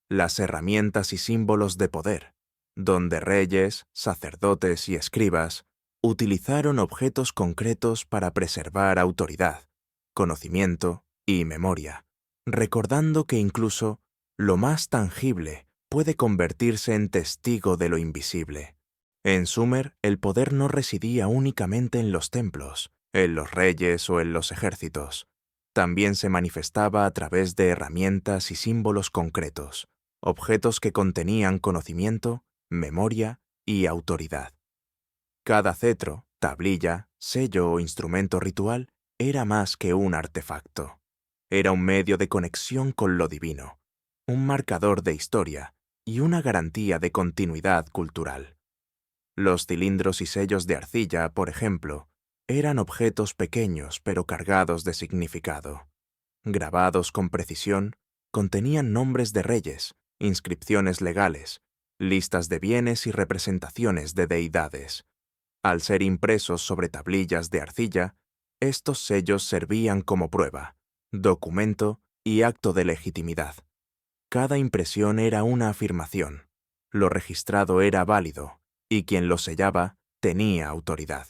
las herramientas y símbolos de poder, donde reyes, sacerdotes y escribas utilizaron objetos concretos para preservar autoridad, conocimiento y memoria, recordando que incluso lo más tangible puede convertirse en testigo de lo invisible. En Sumer, el poder no residía únicamente en los templos, en los reyes o en los ejércitos. También se manifestaba a través de herramientas y símbolos concretos, objetos que contenían conocimiento, memoria y autoridad. Cada cetro, tablilla, sello o instrumento ritual era más que un artefacto. Era un medio de conexión con lo divino, un marcador de historia y una garantía de continuidad cultural. Los cilindros y sellos de arcilla, por ejemplo, eran objetos pequeños pero cargados de significado. Grabados con precisión, contenían nombres de reyes, inscripciones legales, listas de bienes y representaciones de deidades. Al ser impresos sobre tablillas de arcilla, estos sellos servían como prueba, documento y acto de legitimidad. Cada impresión era una afirmación. Lo registrado era válido, y quien lo sellaba tenía autoridad.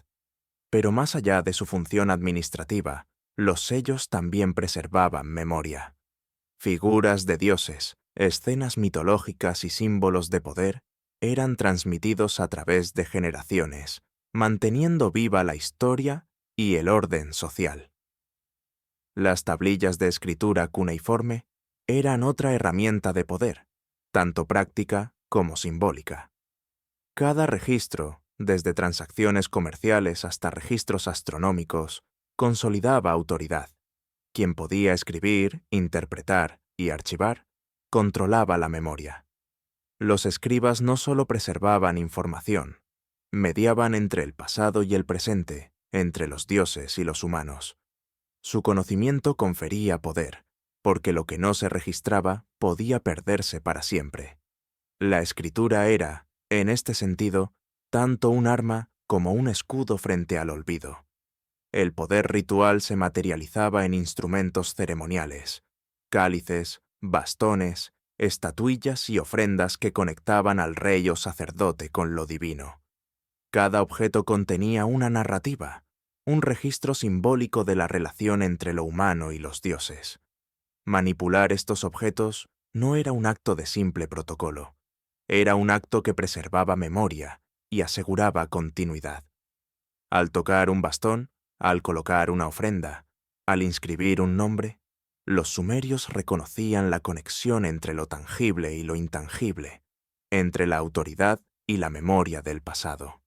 Pero más allá de su función administrativa, los sellos también preservaban memoria. Figuras de dioses, escenas mitológicas y símbolos de poder eran transmitidos a través de generaciones, manteniendo viva la historia y el orden social. Las tablillas de escritura cuneiforme eran otra herramienta de poder, tanto práctica como simbólica. Cada registro, desde transacciones comerciales hasta registros astronómicos, consolidaba autoridad. Quien podía escribir, interpretar y archivar, controlaba la memoria. Los escribas no solo preservaban información, mediaban entre el pasado y el presente, entre los dioses y los humanos. Su conocimiento confería poder, porque lo que no se registraba podía perderse para siempre. La escritura era, en este sentido, tanto un arma como un escudo frente al olvido. El poder ritual se materializaba en instrumentos ceremoniales, cálices, bastones, estatuillas y ofrendas que conectaban al rey o sacerdote con lo divino. Cada objeto contenía una narrativa, un registro simbólico de la relación entre lo humano y los dioses. Manipular estos objetos no era un acto de simple protocolo. Era un acto que preservaba memoria y aseguraba continuidad. Al tocar un bastón, al colocar una ofrenda, al inscribir un nombre, los sumerios reconocían la conexión entre lo tangible y lo intangible, entre la autoridad y la memoria del pasado.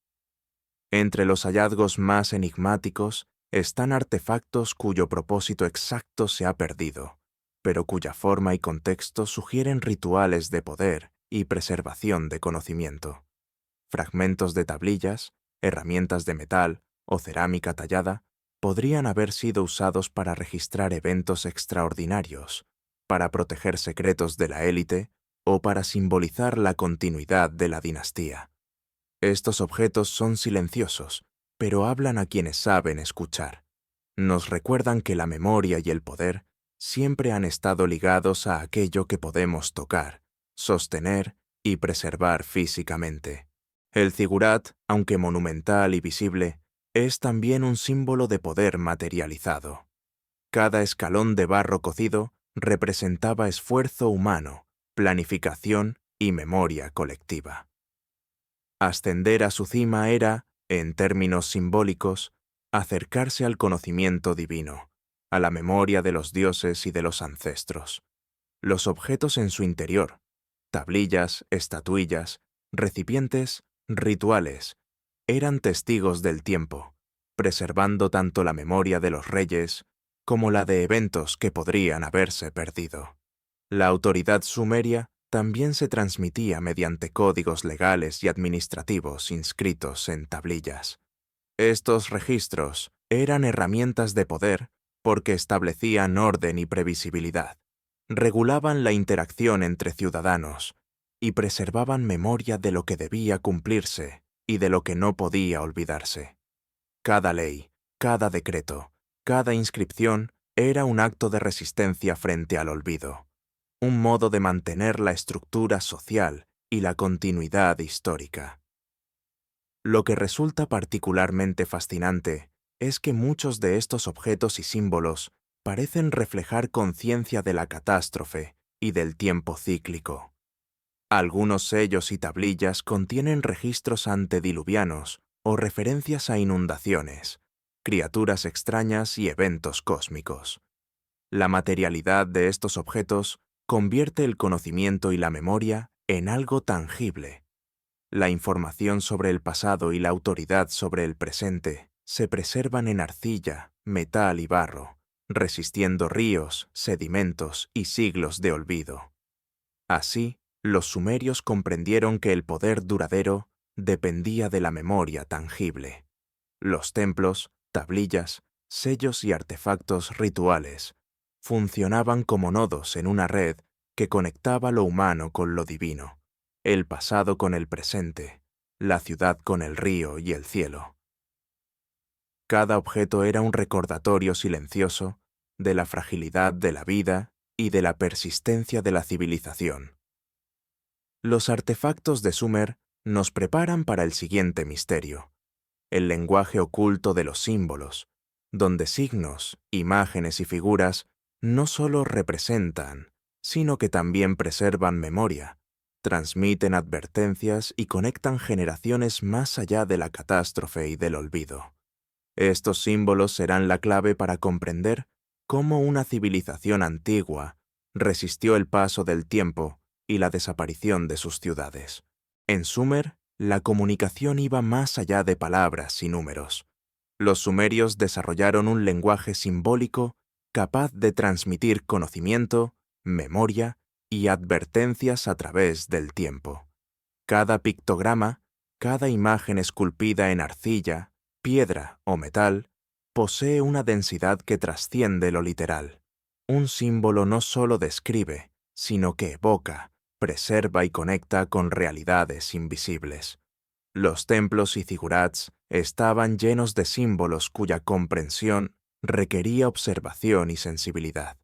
Entre los hallazgos más enigmáticos están artefactos cuyo propósito exacto se ha perdido, pero cuya forma y contexto sugieren rituales de poder y preservación de conocimiento. Fragmentos de tablillas, herramientas de metal o cerámica tallada podrían haber sido usados para registrar eventos extraordinarios, para proteger secretos de la élite o para simbolizar la continuidad de la dinastía. Estos objetos son silenciosos, pero hablan a quienes saben escuchar. Nos recuerdan que la memoria y el poder siempre han estado ligados a aquello que podemos tocar, sostener y preservar físicamente. El zigurat, aunque monumental y visible, es también un símbolo de poder materializado. Cada escalón de barro cocido representaba esfuerzo humano, planificación y memoria colectiva. Ascender a su cima era, en términos simbólicos, acercarse al conocimiento divino, a la memoria de los dioses y de los ancestros. Los objetos en su interior, tablillas, estatuillas, recipientes, rituales, eran testigos del tiempo, preservando tanto la memoria de los reyes como la de eventos que podrían haberse perdido. La autoridad sumeria también se transmitía mediante códigos legales y administrativos inscritos en tablillas. Estos registros eran herramientas de poder porque establecían orden y previsibilidad, regulaban la interacción entre ciudadanos y preservaban memoria de lo que debía cumplirse y de lo que no podía olvidarse. Cada ley, cada decreto, cada inscripción era un acto de resistencia frente al olvido, un modo de mantener la estructura social y la continuidad histórica. Lo que resulta particularmente fascinante es que muchos de estos objetos y símbolos parecen reflejar conciencia de la catástrofe y del tiempo cíclico. Algunos sellos y tablillas contienen registros antediluvianos o referencias a inundaciones, criaturas extrañas y eventos cósmicos. La materialidad de estos objetos convierte el conocimiento y la memoria en algo tangible. La información sobre el pasado y la autoridad sobre el presente se preservan en arcilla, metal y barro, resistiendo ríos, sedimentos y siglos de olvido. Así, los sumerios comprendieron que el poder duradero dependía de la memoria tangible. Los templos, tablillas, sellos y artefactos rituales funcionaban como nodos en una red que conectaba lo humano con lo divino, el pasado con el presente, la ciudad con el río y el cielo. Cada objeto era un recordatorio silencioso de la fragilidad de la vida y de la persistencia de la civilización. Los artefactos de Sumer nos preparan para el siguiente misterio, el lenguaje oculto de los símbolos, donde signos, imágenes y figuras no solo representan, sino que también preservan memoria, transmiten advertencias y conectan generaciones más allá de la catástrofe y del olvido. Estos símbolos serán la clave para comprender cómo una civilización antigua resistió el paso del tiempo y la desaparición de sus ciudades. En Sumer, la comunicación iba más allá de palabras y números. Los sumerios desarrollaron un lenguaje simbólico capaz de transmitir conocimiento, memoria y advertencias a través del tiempo. Cada pictograma, cada imagen esculpida en arcilla, piedra o metal, posee una densidad que trasciende lo literal. Un símbolo no solo describe, sino que evoca, preserva y conecta con realidades invisibles. Los templos y zigurats estaban llenos de símbolos cuya comprensión requería observación y sensibilidad.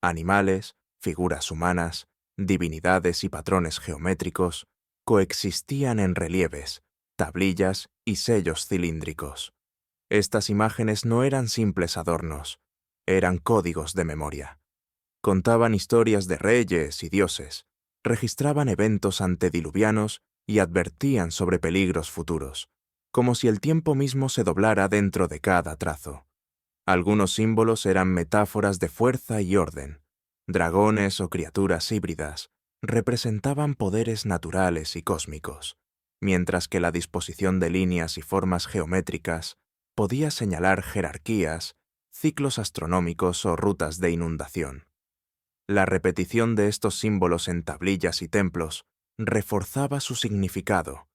Animales, figuras humanas, divinidades y patrones geométricos coexistían en relieves, tablillas y sellos cilíndricos. Estas imágenes no eran simples adornos, eran códigos de memoria. Contaban historias de reyes y dioses, registraban eventos antediluvianos y advertían sobre peligros futuros, como si el tiempo mismo se doblara dentro de cada trazo. Algunos símbolos eran metáforas de fuerza y orden. Dragones o criaturas híbridas representaban poderes naturales y cósmicos, mientras que la disposición de líneas y formas geométricas podía señalar jerarquías, ciclos astronómicos o rutas de inundación. La repetición de estos símbolos en tablillas y templos reforzaba su significado,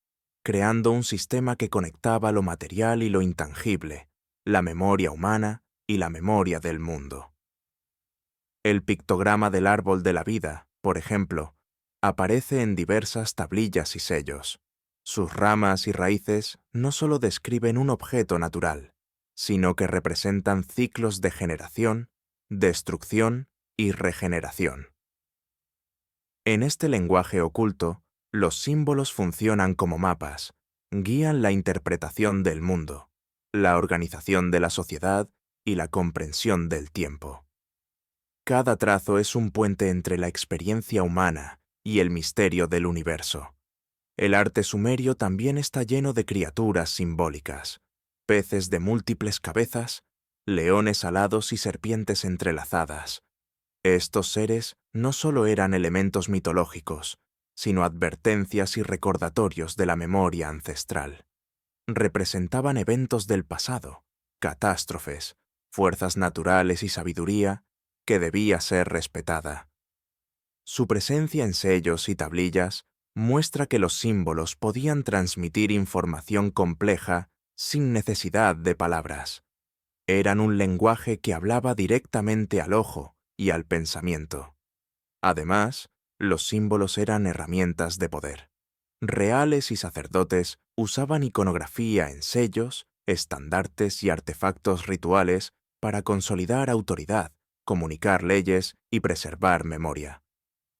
creando un sistema que conectaba lo material y lo intangible, la memoria humana y la memoria del mundo. El pictograma del árbol de la vida, por ejemplo, aparece en diversas tablillas y sellos. Sus ramas y raíces no solo describen un objeto natural, sino que representan ciclos de generación, destrucción y regeneración. En este lenguaje oculto, los símbolos funcionan como mapas, guían la interpretación del mundo, la organización de la sociedad y la comprensión del tiempo. Cada trazo es un puente entre la experiencia humana y el misterio del universo. El arte sumerio también está lleno de criaturas simbólicas, peces de múltiples cabezas, leones alados y serpientes entrelazadas, Estos seres no solo eran elementos mitológicos, sino advertencias y recordatorios de la memoria ancestral. Representaban eventos del pasado, catástrofes, fuerzas naturales y sabiduría que debía ser respetada. Su presencia en sellos y tablillas muestra que los símbolos podían transmitir información compleja sin necesidad de palabras. Eran un lenguaje que hablaba directamente al ojo y al pensamiento. Además, los símbolos eran herramientas de poder. Reales y sacerdotes usaban iconografía en sellos, estandartes y artefactos rituales para consolidar autoridad, comunicar leyes y preservar memoria.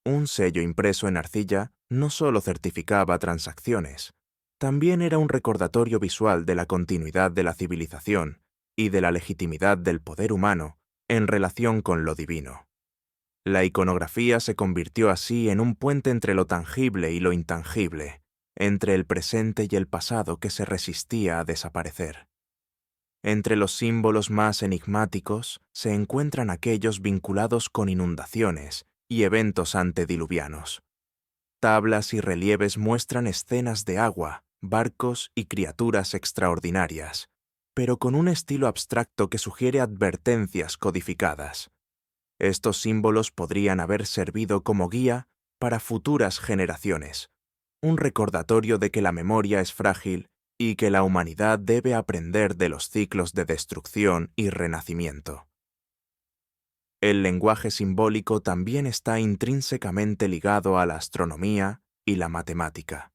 Un sello impreso en arcilla no solo certificaba transacciones, también era un recordatorio visual de la continuidad de la civilización y de la legitimidad del poder humano en relación con lo divino. La iconografía se convirtió así en un puente entre lo tangible y lo intangible, entre el presente y el pasado que se resistía a desaparecer. Entre los símbolos más enigmáticos se encuentran aquellos vinculados con inundaciones y eventos antediluvianos. Tablas y relieves muestran escenas de agua, barcos y criaturas extraordinarias, pero con un estilo abstracto que sugiere advertencias codificadas. Estos símbolos podrían haber servido como guía para futuras generaciones, un recordatorio de que la memoria es frágil y que la humanidad debe aprender de los ciclos de destrucción y renacimiento. El lenguaje simbólico también está intrínsecamente ligado a la astronomía y la matemática.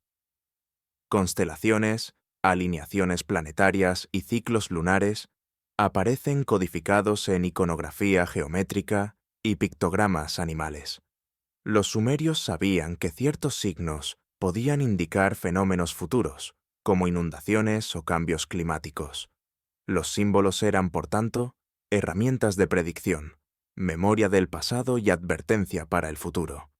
Constelaciones, alineaciones planetarias y ciclos lunares aparecen codificados en iconografía geométrica y pictogramas animales. Los sumerios sabían que ciertos signos podían indicar fenómenos futuros, como inundaciones o cambios climáticos. Los símbolos eran, por tanto, herramientas de predicción, memoria del pasado y advertencia para el futuro.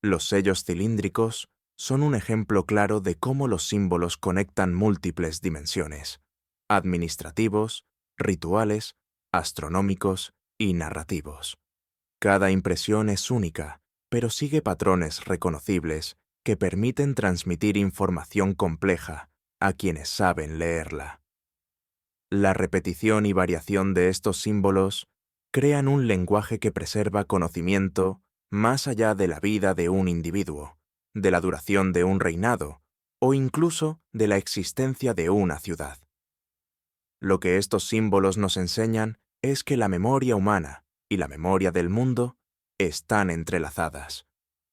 Los sellos cilíndricos son un ejemplo claro de cómo los símbolos conectan múltiples dimensiones: administrativos, rituales, astronómicos y narrativos. Cada impresión es única, pero sigue patrones reconocibles que permiten transmitir información compleja a quienes saben leerla. La repetición y variación de estos símbolos crean un lenguaje que preserva conocimiento más allá de la vida de un individuo, de la duración de un reinado o incluso de la existencia de una ciudad. Lo que estos símbolos nos enseñan es que la memoria humana y la memoria del mundo están entrelazadas.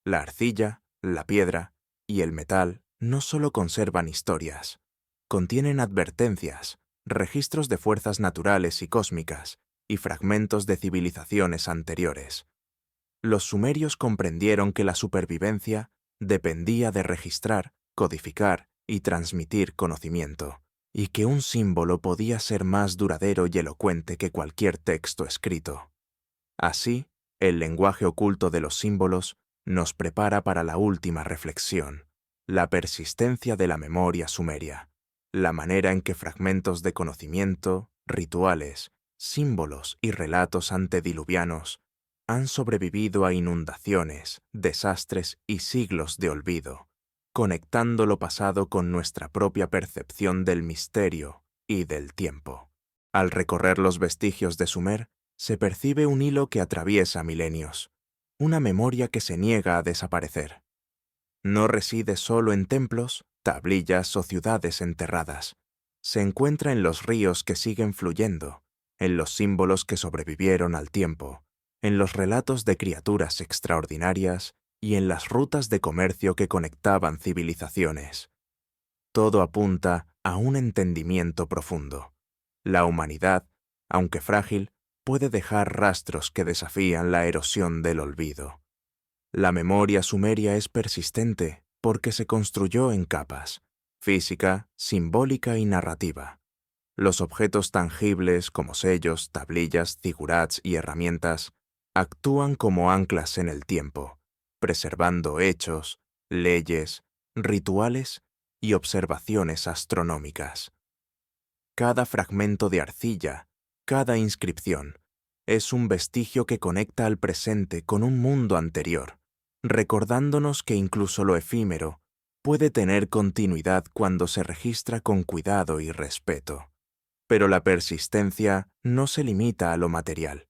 La arcilla, la piedra y el metal no solo conservan historias, contienen advertencias, registros de fuerzas naturales y cósmicas y fragmentos de civilizaciones anteriores. Los sumerios comprendieron que la supervivencia dependía de registrar, codificar y transmitir conocimiento, y que un símbolo podía ser más duradero y elocuente que cualquier texto escrito. Así, el lenguaje oculto de los símbolos nos prepara para la última reflexión: la persistencia de la memoria sumeria, la manera en que fragmentos de conocimiento, rituales, símbolos y relatos antediluvianos han sobrevivido a inundaciones, desastres y siglos de olvido, conectando lo pasado con nuestra propia percepción del misterio y del tiempo. Al recorrer los vestigios de Sumer, se percibe un hilo que atraviesa milenios, una memoria que se niega a desaparecer. No reside solo en templos, tablillas o ciudades enterradas. Se encuentra en los ríos que siguen fluyendo, en los símbolos que sobrevivieron al tiempo, en los relatos de criaturas extraordinarias y en las rutas de comercio que conectaban civilizaciones. Todo apunta a un entendimiento profundo. La humanidad, aunque frágil, puede dejar rastros que desafían la erosión del olvido. La memoria sumeria es persistente porque se construyó en capas: física, simbólica y narrativa. Los objetos tangibles como sellos, tablillas, zigurats y herramientas actúan como anclas en el tiempo, preservando hechos, leyes, rituales y observaciones astronómicas. Cada fragmento de arcilla, cada inscripción, Es un vestigio que conecta al presente con un mundo anterior, recordándonos que incluso lo efímero puede tener continuidad cuando se registra con cuidado y respeto. Pero la persistencia no se limita a lo material.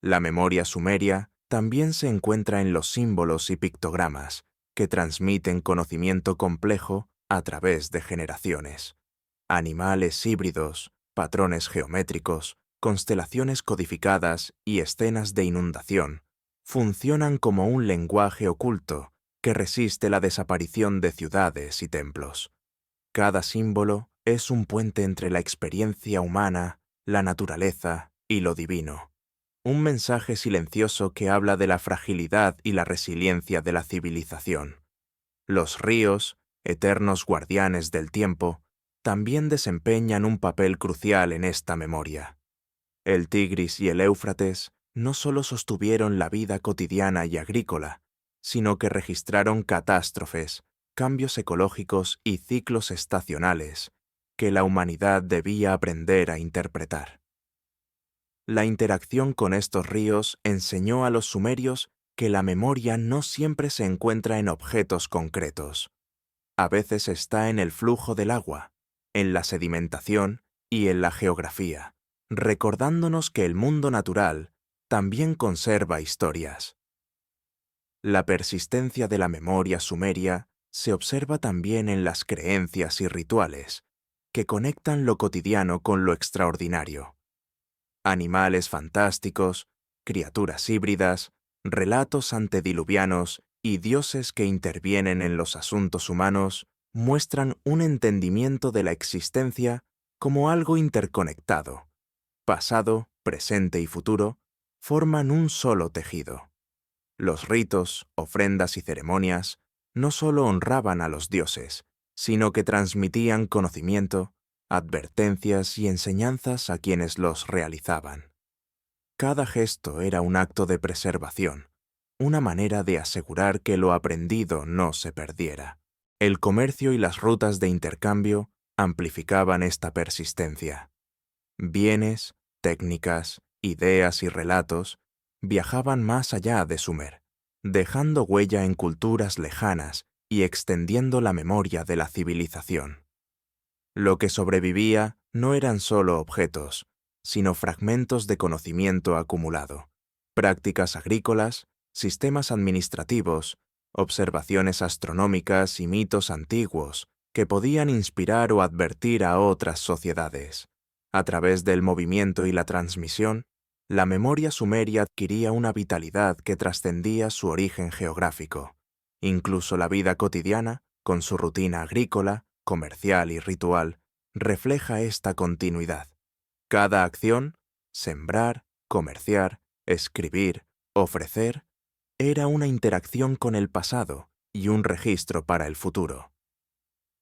La memoria sumeria también se encuentra en los símbolos y pictogramas, que transmiten conocimiento complejo a través de generaciones. Animales híbridos, patrones geométricos, constelaciones codificadas y escenas de inundación funcionan como un lenguaje oculto que resiste la desaparición de ciudades y templos. Cada símbolo es un puente entre la experiencia humana, la naturaleza y lo divino. Un mensaje silencioso que habla de la fragilidad y la resiliencia de la civilización. Los ríos, eternos guardianes del tiempo, también desempeñan un papel crucial en esta memoria. El Tigris y el Éufrates no solo sostuvieron la vida cotidiana y agrícola, sino que registraron catástrofes, cambios ecológicos y ciclos estacionales que la humanidad debía aprender a interpretar. La interacción con estos ríos enseñó a los sumerios que la memoria no siempre se encuentra en objetos concretos. A veces está en el flujo del agua, en la sedimentación y en la geografía, recordándonos que el mundo natural también conserva historias. La persistencia de la memoria sumeria se observa también en las creencias y rituales, que conectan lo cotidiano con lo extraordinario. Animales fantásticos, criaturas híbridas, relatos antediluvianos y dioses que intervienen en los asuntos humanos muestran un entendimiento de la existencia como algo interconectado. Pasado, presente y futuro forman un solo tejido. Los ritos, ofrendas y ceremonias no solo honraban a los dioses, sino que transmitían conocimiento, advertencias y enseñanzas a quienes los realizaban. Cada gesto era un acto de preservación, una manera de asegurar que lo aprendido no se perdiera. El comercio y las rutas de intercambio amplificaban esta persistencia. Bienes, técnicas, ideas y relatos viajaban más allá de Sumer, dejando huella en culturas lejanas y extendiendo la memoria de la civilización. Lo que sobrevivía no eran solo objetos, sino fragmentos de conocimiento acumulado, prácticas agrícolas, sistemas administrativos, observaciones astronómicas y mitos antiguos que podían inspirar o advertir a otras sociedades. A través del movimiento y la transmisión, la memoria sumeria adquiría una vitalidad que trascendía su origen geográfico. Incluso la vida cotidiana, con su rutina agrícola, comercial y ritual, refleja esta continuidad. Cada acción, sembrar, comerciar, escribir, ofrecer, era una interacción con el pasado y un registro para el futuro.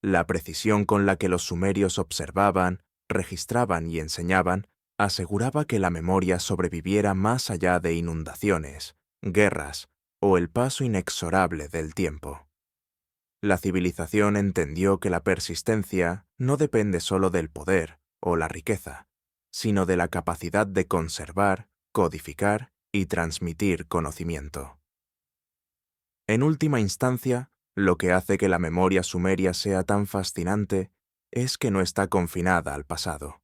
La precisión con la que los sumerios observaban, registraban y enseñaban aseguraba que la memoria sobreviviera más allá de inundaciones, guerras o el paso inexorable del tiempo. La civilización entendió que la persistencia no depende solo del poder o la riqueza, sino de la capacidad de conservar, codificar y transmitir conocimiento. En última instancia, lo que hace que la memoria sumeria sea tan fascinante es que no está confinada al pasado.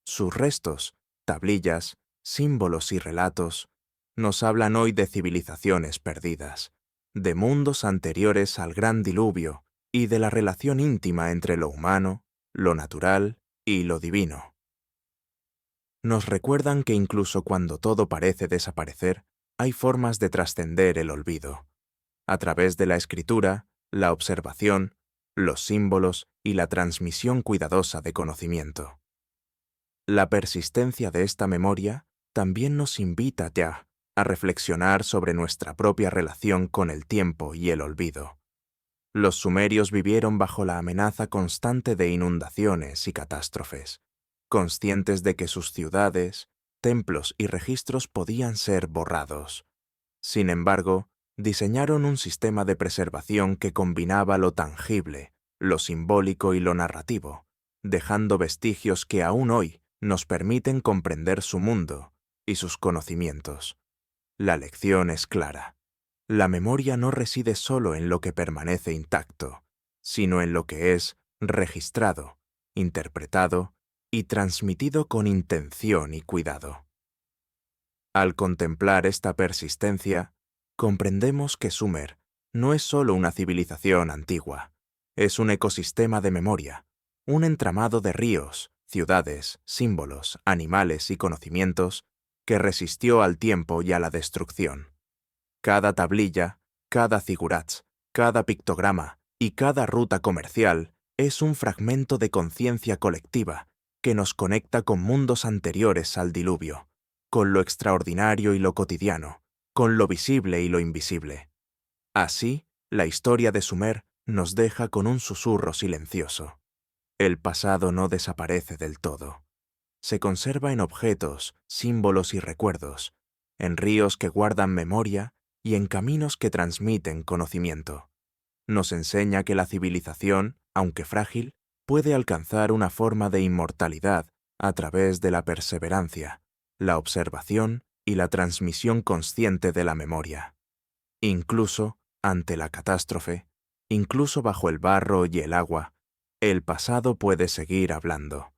Sus restos, tablillas, símbolos y relatos nos hablan hoy de civilizaciones perdidas, de mundos anteriores al gran diluvio y de la relación íntima entre lo humano, lo natural y lo divino. Nos recuerdan que incluso cuando todo parece desaparecer, hay formas de trascender el olvido. A través de la escritura, la observación, los símbolos y la transmisión cuidadosa de conocimiento. La persistencia de esta memoria también nos invita ya a reflexionar sobre nuestra propia relación con el tiempo y el olvido. Los sumerios vivieron bajo la amenaza constante de inundaciones y catástrofes, conscientes de que sus ciudades, templos y registros podían ser borrados. Sin embargo, diseñaron un sistema de preservación que combinaba lo tangible, lo simbólico y lo narrativo, dejando vestigios que aún hoy nos permiten comprender su mundo y sus conocimientos. La lección es clara. La memoria no reside solo en lo que permanece intacto, sino en lo que es registrado, interpretado y transmitido con intención y cuidado. Al contemplar esta persistencia, comprendemos que Sumer no es solo una civilización antigua, es un ecosistema de memoria, un entramado de ríos, ciudades, símbolos, animales y conocimientos que resistió al tiempo y a la destrucción. Cada tablilla, cada zigurats, cada pictograma y cada ruta comercial es un fragmento de conciencia colectiva que nos conecta con mundos anteriores al diluvio, con lo extraordinario y lo cotidiano, con lo visible y lo invisible. Así, la historia de Sumer nos deja con un susurro silencioso. El pasado no desaparece del todo. Se conserva en objetos, símbolos y recuerdos, en ríos que guardan memoria y en caminos que transmiten conocimiento. Nos enseña que la civilización, aunque frágil, puede alcanzar una forma de inmortalidad a través de la perseverancia, la observación y la transmisión consciente de la memoria. Incluso ante la catástrofe, incluso bajo el barro y el agua, el pasado puede seguir hablando.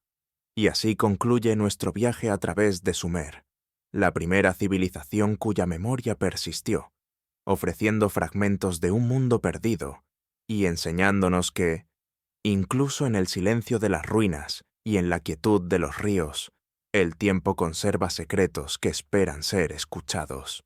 Y así concluye nuestro viaje a través de Sumer, la primera civilización cuya memoria persistió, ofreciendo fragmentos de un mundo perdido y enseñándonos que, incluso en el silencio de las ruinas y en la quietud de los ríos, el tiempo conserva secretos que esperan ser escuchados.